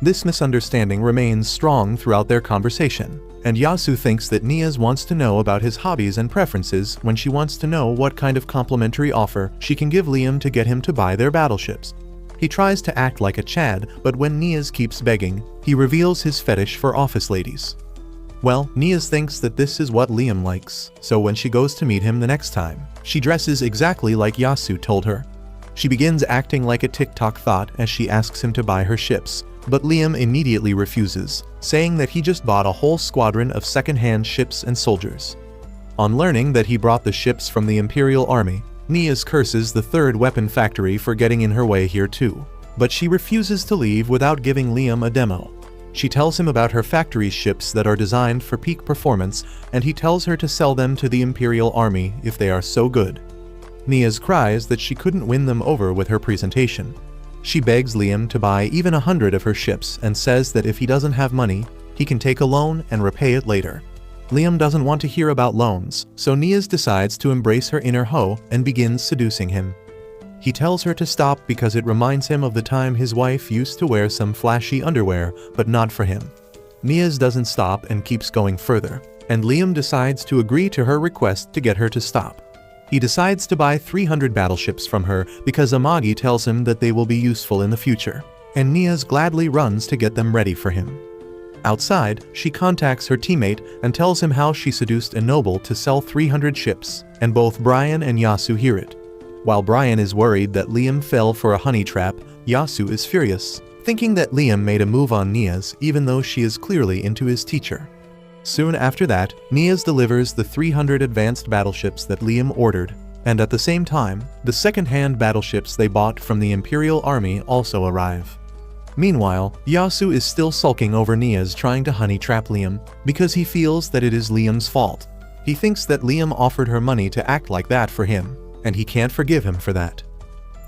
This misunderstanding remains strong throughout their conversation, and Yasu thinks that Nias wants to know about his hobbies and preferences when she wants to know what kind of complimentary offer she can give Liam to get him to buy their battleships. He tries to act like a Chad, but when Nias keeps begging, he reveals his fetish for office ladies. Well, Nias thinks that this is what Liam likes, so when she goes to meet him the next time, she dresses exactly like Yasu told her. She begins acting like a TikTok thought as she asks him to buy her ships, but Liam immediately refuses, saying that he just bought a whole squadron of second-hand ships and soldiers. On learning that he brought the ships from the Imperial Army, Nias curses the third weapon factory for getting in her way here too, but she refuses to leave without giving Liam a demo. She tells him about her factory's ships that are designed for peak performance, and he tells her to sell them to the Imperial Army if they are so good. Nias cries that she couldn't win them over with her presentation. She begs Liam to buy even 100 of her ships and says that if he doesn't have money, he can take a loan and repay it later. Liam doesn't want to hear about loans, so Nias decides to embrace her inner hoe and begins seducing him. He tells her to stop because it reminds him of the time his wife used to wear some flashy underwear, but not for him. Nias doesn't stop and keeps going further, and Liam decides to agree to her request to get her to stop. He decides to buy 300 battleships from her because Amagi tells him that they will be useful in the future, and Nias gladly runs to get them ready for him. Outside, she contacts her teammate and tells him how she seduced a noble to sell 300 ships, and both Brian and Yasu hear it. While Brian is worried that Liam fell for a honey trap, Yasu is furious, thinking that Liam made a move on Niaz even though she is clearly into his teacher. Soon after that, Niaz delivers the 300 advanced battleships that Liam ordered, and at the same time, the second-hand battleships they bought from the Imperial Army also arrive. Meanwhile, Yasu is still sulking over Niaz trying to honey trap Liam because he feels that it is Liam's fault. He thinks that Liam offered her money to act like that for him, and he can't forgive him for that.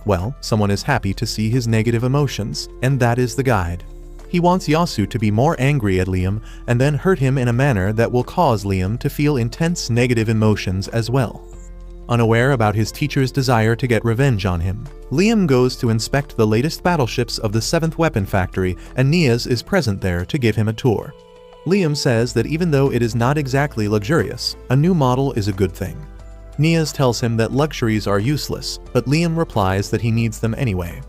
Well, someone is happy to see his negative emotions, and that is the guide. He wants Yasu to be more angry at Liam and then hurt him in a manner that will cause Liam to feel intense negative emotions as well. Unaware about his teacher's desire to get revenge on him, Liam goes to inspect the latest battleships of the 7th Weapon Factory, and Niaz is present there to give him a tour. Liam says that even though it is not exactly luxurious, a new model is a good thing. Niaz tells him that luxuries are useless, but Liam replies that he needs them anyway.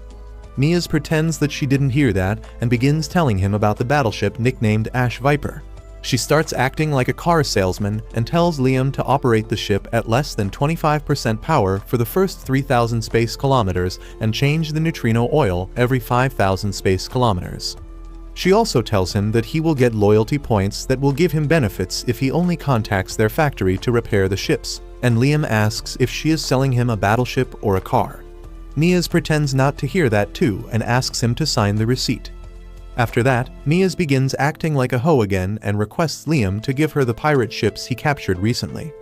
Niaz pretends that she didn't hear that and begins telling him about the battleship nicknamed Ash Viper. She starts acting like a car salesman and tells Liam to operate the ship at less than 25% power for the first 3,000 space kilometers and change the neutrino oil every 5,000 space kilometers. She also tells him that he will get loyalty points that will give him benefits if he only contacts their factory to repair the ships, and Liam asks if she is selling him a battleship or a car. Niaz pretends not to hear that too and asks him to sign the receipt. After that, Niaz begins acting like a hoe again and requests Liam to give her the pirate ships he captured recently.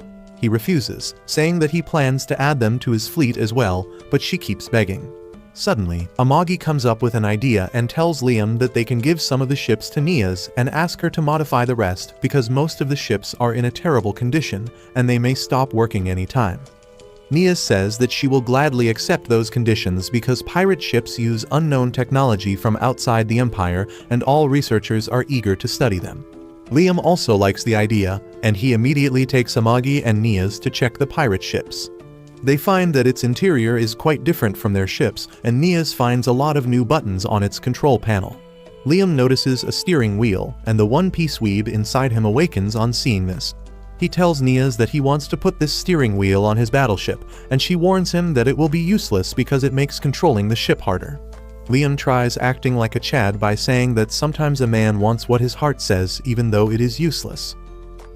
He refuses, saying that he plans to add them to his fleet as well, but she keeps begging. Suddenly, Amagi comes up with an idea and tells Liam that they can give some of the ships to Niaz and ask her to modify the rest because most of the ships are in a terrible condition and they may stop working anytime. Niaz says that she will gladly accept those conditions because pirate ships use unknown technology from outside the Empire and all researchers are eager to study them. Liam also likes the idea, and he immediately takes Amagi and Niaz to check the pirate ships. They find that its interior is quite different from their ships, and Niaz finds a lot of new buttons on its control panel. Liam notices a steering wheel, and the one-piece weeb inside him awakens on seeing this. He tells Niaz that he wants to put this steering wheel on his battleship, and she warns him that it will be useless because it makes controlling the ship harder. Liam tries acting like a Chad by saying that sometimes a man wants what his heart says even though it is useless.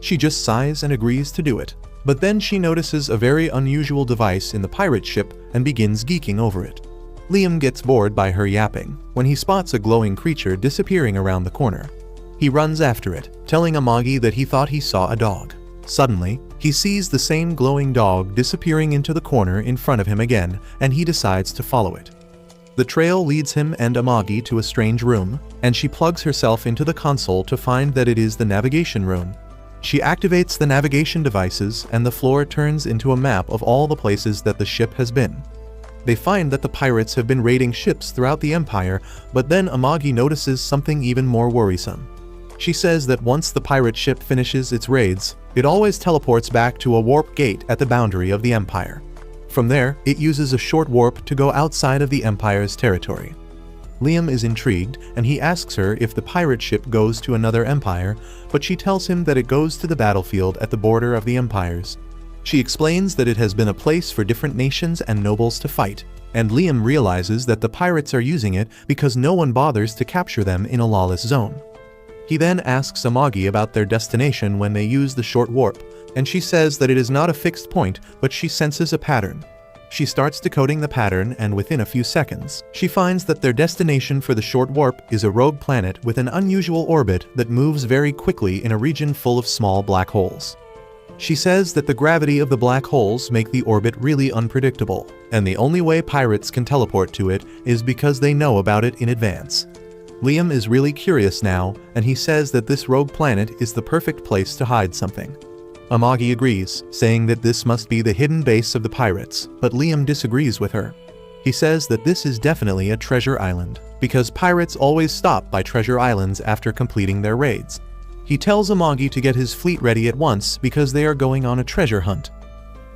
She just sighs and agrees to do it, but then she notices a very unusual device in the pirate ship and begins geeking over it. Liam gets bored by her yapping when he spots a glowing creature disappearing around the corner. He runs after it, telling Amagi that he thought he saw a dog. Suddenly, he sees the same glowing dog disappearing into the corner in front of him again, and he decides to follow it. The trail leads him and Amagi to a strange room, and she plugs herself into the console to find that it is the navigation room. She activates the navigation devices, and the floor turns into a map of all the places that the ship has been. They find that the pirates have been raiding ships throughout the Empire, but then Amagi notices something even more worrisome. She says that once the pirate ship finishes its raids, it always teleports back to a warp gate at the boundary of the Empire. From there, it uses a short warp to go outside of the Empire's territory. Liam is intrigued, and he asks her if the pirate ship goes to another empire, but she tells him that it goes to the battlefield at the border of the empires. She explains that it has been a place for different nations and nobles to fight, and Liam realizes that the pirates are using it because no one bothers to capture them in a lawless zone. He then asks Amagi about their destination when they use the short warp, and she says that it is not a fixed point, but she senses a pattern. She starts decoding the pattern, and within a few seconds, she finds that their destination for the short warp is a rogue planet with an unusual orbit that moves very quickly in a region full of small black holes. She says that the gravity of the black holes make the orbit really unpredictable, and the only way pirates can teleport to it is because they know about it in advance. Liam is really curious now, and he says that this rogue planet is the perfect place to hide something. Amagi agrees, saying that this must be the hidden base of the pirates, but Liam disagrees with her. He says that this is definitely a treasure island, because pirates always stop by treasure islands after completing their raids. He tells Amagi to get his fleet ready at once because they are going on a treasure hunt.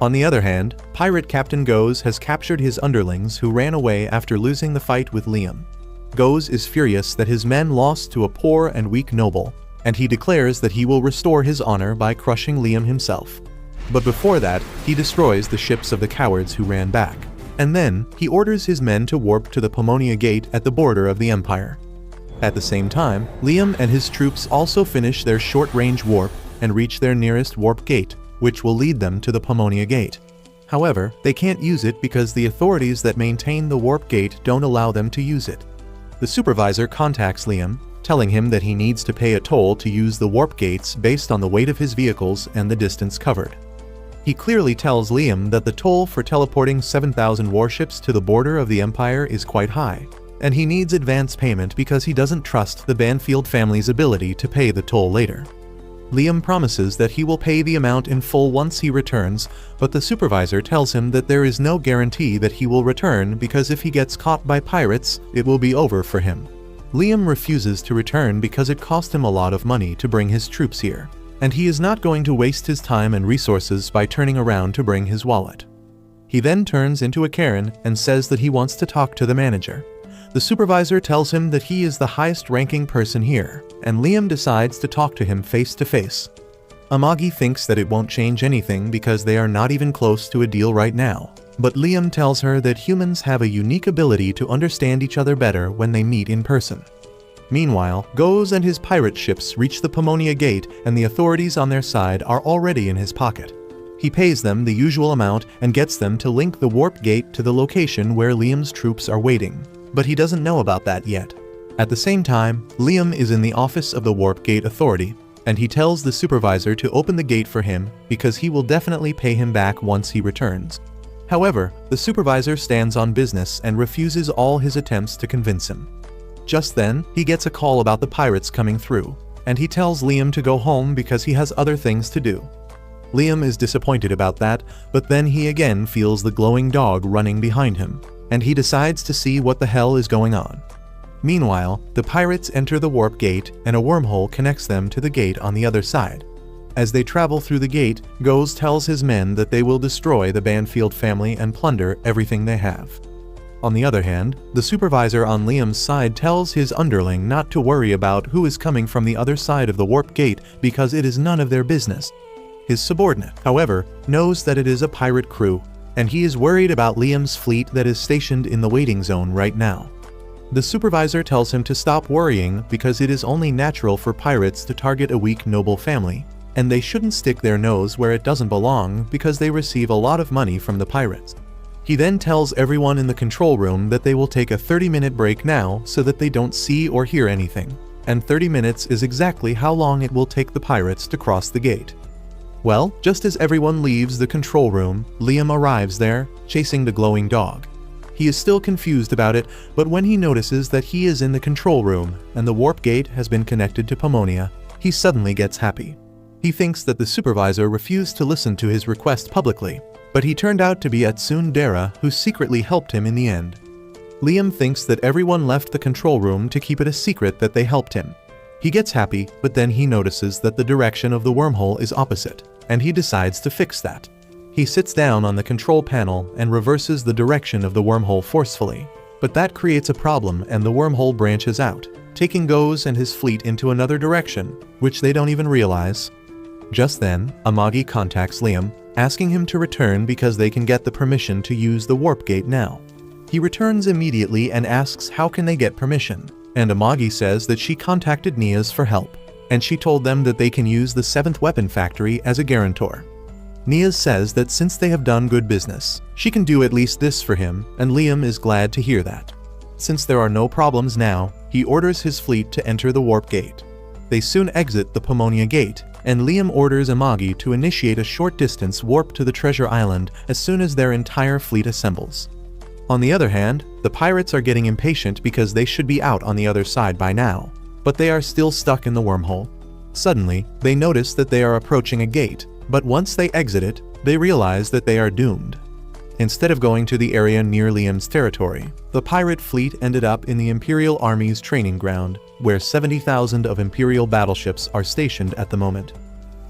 On the other hand, Pirate Captain Goes has captured his underlings who ran away after losing the fight with Liam. Goes is furious that his men lost to a poor and weak noble, and he declares that he will restore his honor by crushing Liam himself. But before that, he destroys the ships of the cowards who ran back. And then, he orders his men to warp to the Pomonia Gate at the border of the Empire. At the same time, Liam and his troops also finish their short-range warp and reach their nearest warp gate, which will lead them to the Pomonia Gate. However, they can't use it because the authorities that maintain the warp gate don't allow them to use it. The supervisor contacts Liam, telling him that he needs to pay a toll to use the warp gates based on the weight of his vehicles and the distance covered. He clearly tells Liam that the toll for teleporting 7,000 warships to the border of the Empire is quite high, and he needs advance payment because he doesn't trust the Banfield family's ability to pay the toll later. Liam promises that he will pay the amount in full once he returns, but the supervisor tells him that there is no guarantee that he will return because if he gets caught by pirates, it will be over for him. Liam refuses to return because it cost him a lot of money to bring his troops here, and he is not going to waste his time and resources by turning around to bring his wallet. He then turns into a Karen and says that he wants to talk to the manager. The supervisor tells him that he is the highest-ranking person here, and Liam decides to talk to him face-to-face. Amagi thinks that it won't change anything because they are not even close to a deal right now, but Liam tells her that humans have a unique ability to understand each other better when they meet in person. Meanwhile, Goz and his pirate ships reach the Pomonia Gate and the authorities on their side are already in his pocket. He pays them the usual amount and gets them to link the warp gate to the location where Liam's troops are waiting. But he doesn't know about that yet. At the same time, Liam is in the office of the Warp Gate Authority, and he tells the supervisor to open the gate for him because he will definitely pay him back once he returns. However, the supervisor stands on business and refuses all his attempts to convince him. Just then, he gets a call about the pirates coming through, and he tells Liam to go home because he has other things to do. Liam is disappointed about that, but then he again feels the glowing dog running behind him, and he decides to see what the hell is going on. Meanwhile, the pirates enter the warp gate and a wormhole connects them to the gate on the other side. As they travel through the gate, Goz tells his men that they will destroy the Banfield family and plunder everything they have. On the other hand, the supervisor on Liam's side tells his underling not to worry about who is coming from the other side of the warp gate because it is none of their business. His subordinate, however, knows that it is a pirate crew, and he is worried about Liam's fleet that is stationed in the waiting zone right now. The supervisor tells him to stop worrying because it is only natural for pirates to target a weak noble family, and they shouldn't stick their nose where it doesn't belong because they receive a lot of money from the pirates. He then tells everyone in the control room that they will take a 30-minute break now so that they don't see or hear anything, and 30 minutes is exactly how long it will take the pirates to cross the gate. Well, just as everyone leaves the control room, Liam arrives there, chasing the glowing dog. He is still confused about it, but when he notices that he is in the control room and the warp gate has been connected to Pomonia, he suddenly gets happy. He thinks that the supervisor refused to listen to his request publicly, but he turned out to be Tsundere, who secretly helped him in the end. Liam thinks that everyone left the control room to keep it a secret that they helped him. He gets happy, but then he notices that the direction of the wormhole is opposite, and he decides to fix that. He sits down on the control panel and reverses the direction of the wormhole forcefully, but that creates a problem and the wormhole branches out, taking Goz and his fleet into another direction, which they don't even realize. Just then, Amagi contacts Liam, asking him to return because they can get the permission to use the warp gate now. He returns immediately and asks how can they get permission, and Amagi says that she contacted Nias for help, and she told them that they can use the 7th Weapon Factory as a guarantor. Nias says that since they have done good business, she can do at least this for him, and Liam is glad to hear that. Since there are no problems now, he orders his fleet to enter the warp gate. They soon exit the Pomonia Gate, and Liam orders Amagi to initiate a short-distance warp to the Treasure Island as soon as their entire fleet assembles. On the other hand, the pirates are getting impatient because they should be out on the other side by now, but they are still stuck in the wormhole. Suddenly, they notice that they are approaching a gate, but once they exit it, they realize that they are doomed. Instead of going to the area near Liam's territory, the pirate fleet ended up in the Imperial Army's training ground, where 70,000 of Imperial battleships are stationed at the moment.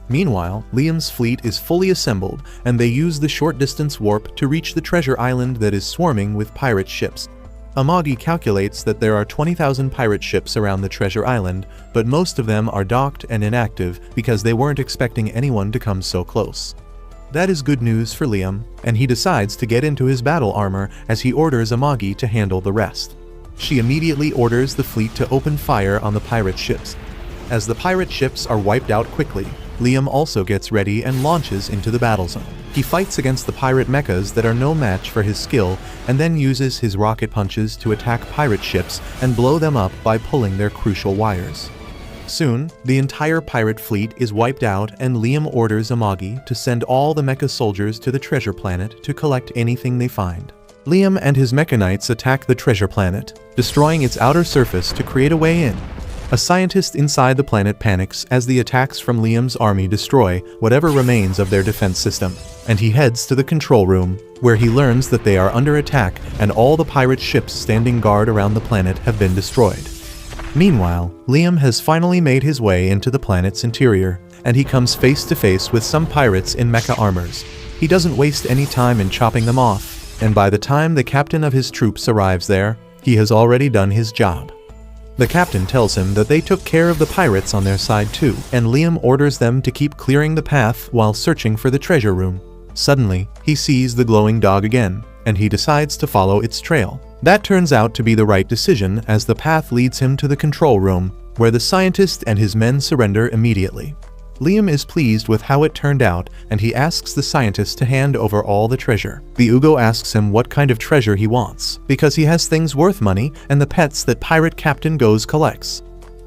Meanwhile, Liam's fleet is fully assembled, and they use the short-distance warp to reach the treasure island that is swarming with pirate ships. Amagi calculates that there are 20,000 pirate ships around the treasure island, but most of them are docked and inactive because they weren't expecting anyone to come so close. That is good news for Liam, and he decides to get into his battle armor as he orders Amagi to handle the rest. she immediately orders the fleet to open fire on the pirate ships. As the pirate ships are wiped out quickly, Liam also gets ready and launches into the battle zone. He fights against the pirate mechas that are no match for his skill, and then uses his rocket punches to attack pirate ships and blow them up by pulling their crucial wires. Soon, the entire pirate fleet is wiped out, and Liam orders Amagi to send all the mecha soldiers to the treasure planet to collect anything they find. Liam and his mecha knights attack the treasure planet, destroying its outer surface to create a way in. A scientist inside the planet panics as the attacks from Liam's army destroy whatever remains of their defense system, and he heads to the control room, where he learns that they are under attack and all the pirate ships standing guard around the planet have been destroyed. Meanwhile, Liam has finally made his way into the planet's interior, and he comes face to face with some pirates in mecha armors. He doesn't waste any time in chopping them off, and by the time the captain of his troops arrives there, he has already done his job. The captain tells him that they took care of the pirates on their side too, and Liam orders them to keep clearing the path while searching for the treasure room. Suddenly, he sees the glowing dog again, and he decides to follow its trail. That turns out to be the right decision, as the path leads him to the control room, where the scientist and his men surrender immediately. Liam is pleased with how it turned out, and he asks the scientist to hand over all the treasure. The Ugo asks him what kind of treasure he wants, because he has things worth money and the pets that Pirate Captain Goes collects.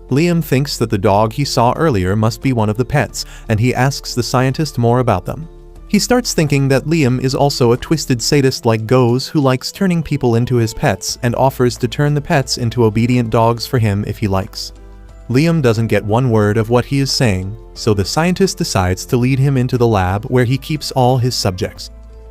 Liam thinks that the dog he saw earlier must be one of the pets, and he asks the scientist more about them. He starts thinking that Liam is also a twisted sadist like Goes, who likes turning people into his pets and offers to turn the pets into obedient dogs for him if he likes. Liam doesn't get one word of what he is saying, so the scientist decides to lead him into the lab where he keeps all his subjects.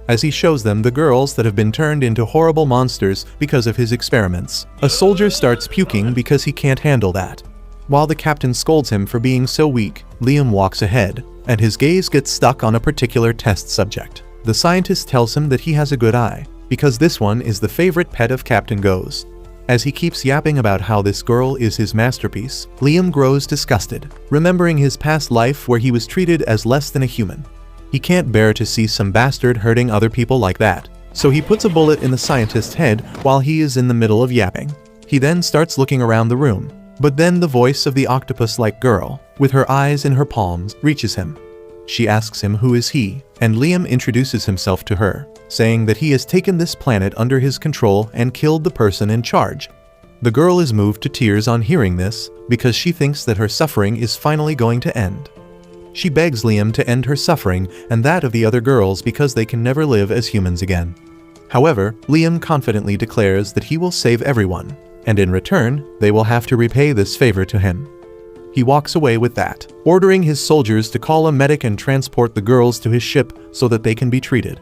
As he shows them the girls that have been turned into horrible monsters because of his experiments, a soldier starts puking because he can't handle that. While the captain scolds him for being so weak, Liam walks ahead, and his gaze gets stuck on a particular test subject. The scientist tells him that he has a good eye, because this one is the favorite pet of Captain Goes. As he keeps yapping about how this girl is his masterpiece, Liam grows disgusted, remembering his past life where he was treated as less than a human. He can't bear to see some bastard hurting other people like that, so he puts a bullet in the scientist's head while he is in the middle of yapping. He then starts looking around the room, but then the voice of the octopus-like girl, with her eyes in her palms, reaches him. She asks him who is he, and Liam introduces himself to her, saying that he has taken this planet under his control and killed the person in charge. The girl is moved to tears on hearing this, because she thinks that her suffering is finally going to end. She begs Liam to end her suffering and that of the other girls because they can never live as humans again. However, Liam confidently declares that he will save everyone, and in return, they will have to repay this favor to him. He walks away with that, ordering his soldiers to call a medic and transport the girls to his ship so that they can be treated.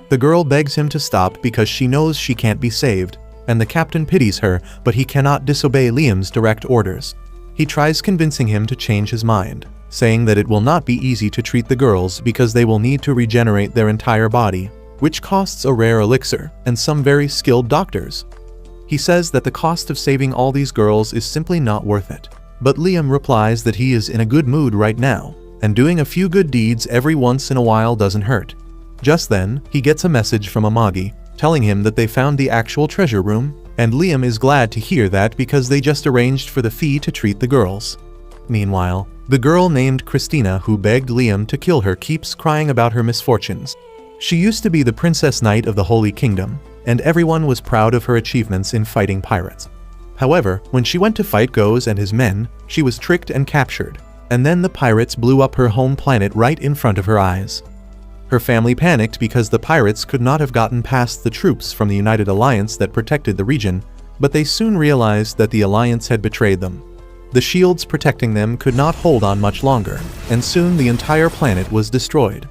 The girl begs him to stop because she knows she can't be saved, and the captain pities her, but he cannot disobey Liam's direct orders. He tries convincing him to change his mind, saying that it will not be easy to treat the girls because they will need to regenerate their entire body, which costs a rare elixir and some very skilled doctors. He says that the cost of saving all these girls is simply not worth it. But Liam replies that he is in a good mood right now, and doing a few good deeds every once in a while doesn't hurt. Just then, he gets a message from Amagi, telling him that they found the actual treasure room, and Liam is glad to hear that because they just arranged for the fee to treat the girls. Meanwhile, the girl named Christina who begged Liam to kill her keeps crying about her misfortunes. She used to be the Princess Knight of the Holy Kingdom, and everyone was proud of her achievements in fighting pirates. However, when she went to fight Goes and his men, she was tricked and captured, and then the pirates blew up her home planet right in front of her eyes. Her family panicked because the pirates could not have gotten past the troops from the United Alliance that protected the region, but they soon realized that the Alliance had betrayed them. The shields protecting them could not hold on much longer, and soon the entire planet was destroyed.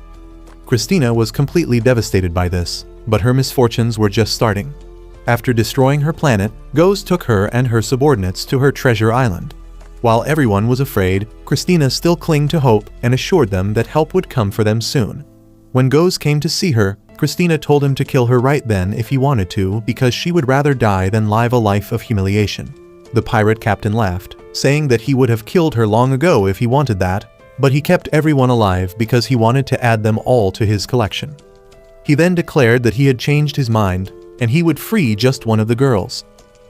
Christina was completely devastated by this, but her misfortunes were just starting. After destroying her planet, Goes took her and her subordinates to her treasure island. While everyone was afraid, Christina still clung to hope and assured them that help would come for them soon. When Goes came to see her, Christina told him to kill her right then if he wanted to because she would rather die than live a life of humiliation. The pirate captain laughed, saying that he would have killed her long ago if he wanted that, but he kept everyone alive because he wanted to add them all to his collection. He then declared that he had changed his mind, and he would free just one of the girls.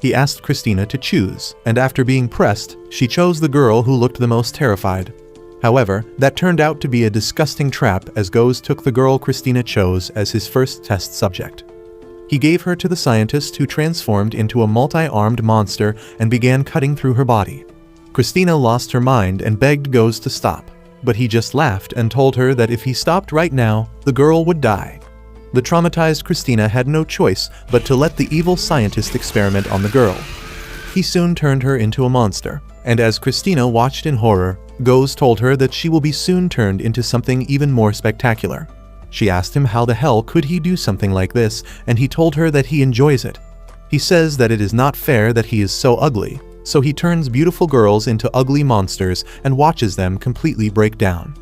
he asked Christina to choose, and after being pressed, she chose the girl who looked the most terrified. However, that turned out to be a disgusting trap as Goes took the girl Christina chose as his first test subject. He gave her to the scientist who transformed into a multi-armed monster and began cutting through her body. Christina lost her mind and begged Goes to stop, but he just laughed and told her that if he stopped right now, the girl would die. The traumatized Christina had no choice but to let the evil scientist experiment on the girl. He soon turned her into a monster, and as Christina watched in horror, Goes told her that she will be soon turned into something even more spectacular. She asked him how the hell could he do something like this, and he told her that he enjoys it. He says that it is not fair that he is so ugly, so he turns beautiful girls into ugly monsters and watches them completely break down.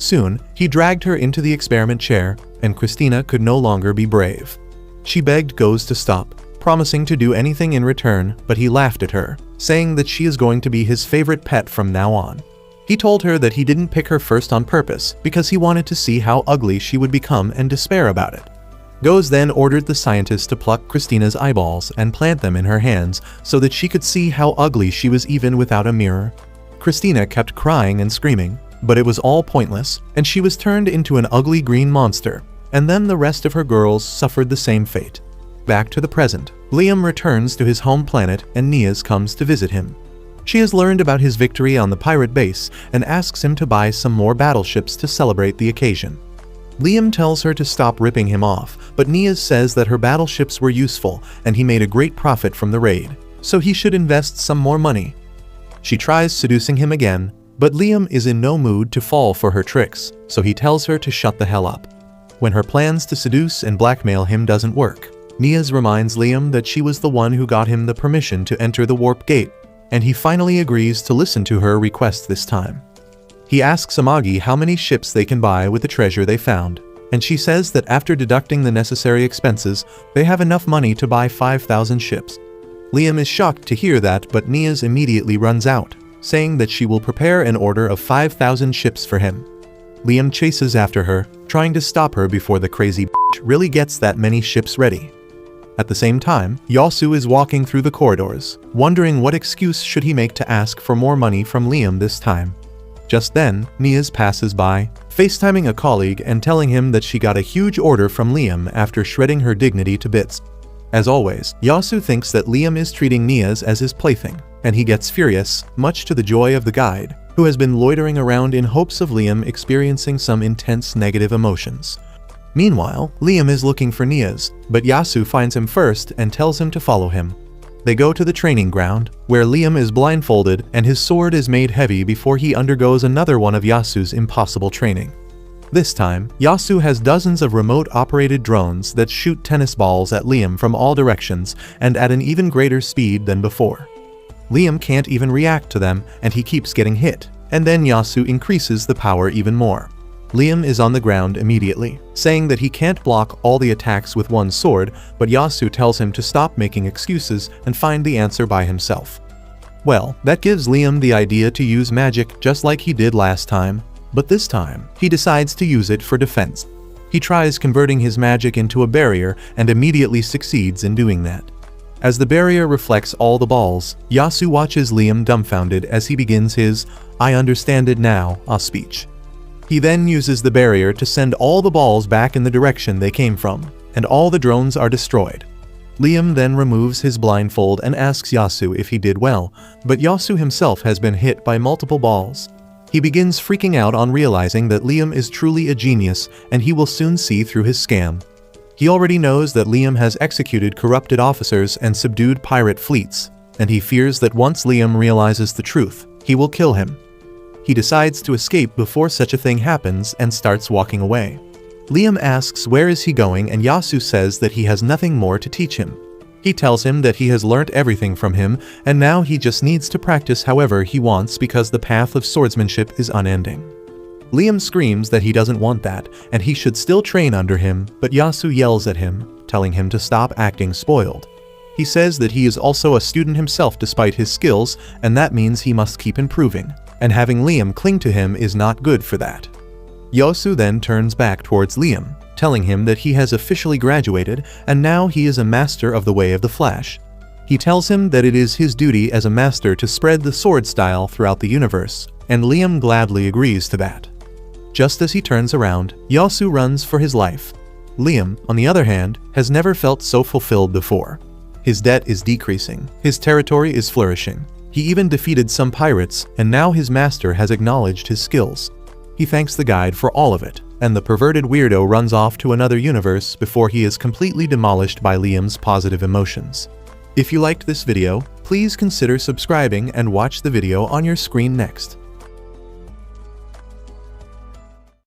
Soon, he dragged her into the experiment chair, and Christina could no longer be brave. She begged Goes to stop, promising to do anything in return, but he laughed at her, saying that she is going to be his favorite pet from now on. He told her that he didn't pick her first on purpose because he wanted to see how ugly she would become and despair about it. Goes then ordered the scientist to pluck Christina's eyeballs and plant them in her hands so that she could see how ugly she was even without a mirror. Christina kept crying and screaming, but it was all pointless, and she was turned into an ugly green monster, and then the rest of her girls suffered the same fate. Back to the present, Liam returns to his home planet and Niaz comes to visit him. She has learned about his victory on the pirate base and asks him to buy some more battleships to celebrate the occasion. Liam tells her to stop ripping him off, but Niaz says that her battleships were useful and he made a great profit from the raid, so he should invest some more money. She tries seducing him again, but Liam is in no mood to fall for her tricks, so he tells her to shut the hell up. When her plans to seduce and blackmail him doesn't work, Niaz reminds Liam that she was the one who got him the permission to enter the warp gate, and he finally agrees to listen to her request this time. He asks Amagi how many ships they can buy with the treasure they found, and she says that after deducting the necessary expenses, they have enough money to buy 5,000 ships. Liam is shocked to hear that, but Niaz immediately runs out, saying that she will prepare an order of 5,000 ships for him. Liam chases after her, trying to stop her before the crazy bitch really gets that many ships ready. At the same time, Yasu is walking through the corridors, wondering what excuse should he make to ask for more money from Liam this time. Just then, Niaz passes by, FaceTiming a colleague and telling him that she got a huge order from Liam after shredding her dignity to bits. As always, Yasu thinks that Liam is treating Niaz as his plaything, and he gets furious, much to the joy of the guide, who has been loitering around in hopes of Liam experiencing some intense negative emotions. Meanwhile, Liam is looking for Niaz, but Yasu finds him first and tells him to follow him. They go to the training ground, where Liam is blindfolded and his sword is made heavy before he undergoes another one of Yasu's impossible training. This time, Yasu has dozens of remote-operated drones that shoot tennis balls at Liam from all directions and at an even greater speed than before. Liam can't even react to them and he keeps getting hit, and then Yasu increases the power even more. Liam is on the ground immediately, saying that he can't block all the attacks with one sword, but Yasu tells him to stop making excuses and find the answer by himself. Well, that gives Liam the idea to use magic just like he did last time, but this time, he decides to use it for defense. He tries converting his magic into a barrier and immediately succeeds in doing that. As the barrier reflects all the balls, Yasu watches Liam dumbfounded as he begins his "I understand it now" speech. He then uses the barrier to send all the balls back in the direction they came from, and all the drones are destroyed. Liam then removes his blindfold and asks Yasu if he did well, but Yasu himself has been hit by multiple balls. He begins freaking out on realizing that Liam is truly a genius and he will soon see through his scam. He already knows that Liam has executed corrupted officers and subdued pirate fleets, and he fears that once Liam realizes the truth, he will kill him. He decides to escape before such a thing happens and starts walking away. Liam asks where is he going and Yasu says that he has nothing more to teach him. He tells him that he has learnt everything from him and now he just needs to practice however he wants because the path of swordsmanship is unending. Liam screams that he doesn't want that and he should still train under him, but Yasu yells at him, telling him to stop acting spoiled. He says that he is also a student himself despite his skills and that means he must keep improving, and having Liam cling to him is not good for that. Yasu then turns back towards Liam, telling him that he has officially graduated and now he is a master of the way of the Flash. He tells him that it is his duty as a master to spread the sword style throughout the universe, and Liam gladly agrees to that. Just as he turns around, Yasu runs for his life. Liam, on the other hand, has never felt so fulfilled before. His debt is decreasing, his territory is flourishing. He even defeated some pirates, and now his master has acknowledged his skills. He thanks the guide for all of it, and the perverted weirdo runs off to another universe before he is completely demolished by Liam's positive emotions. If you liked this video, please consider subscribing and watch the video on your screen next.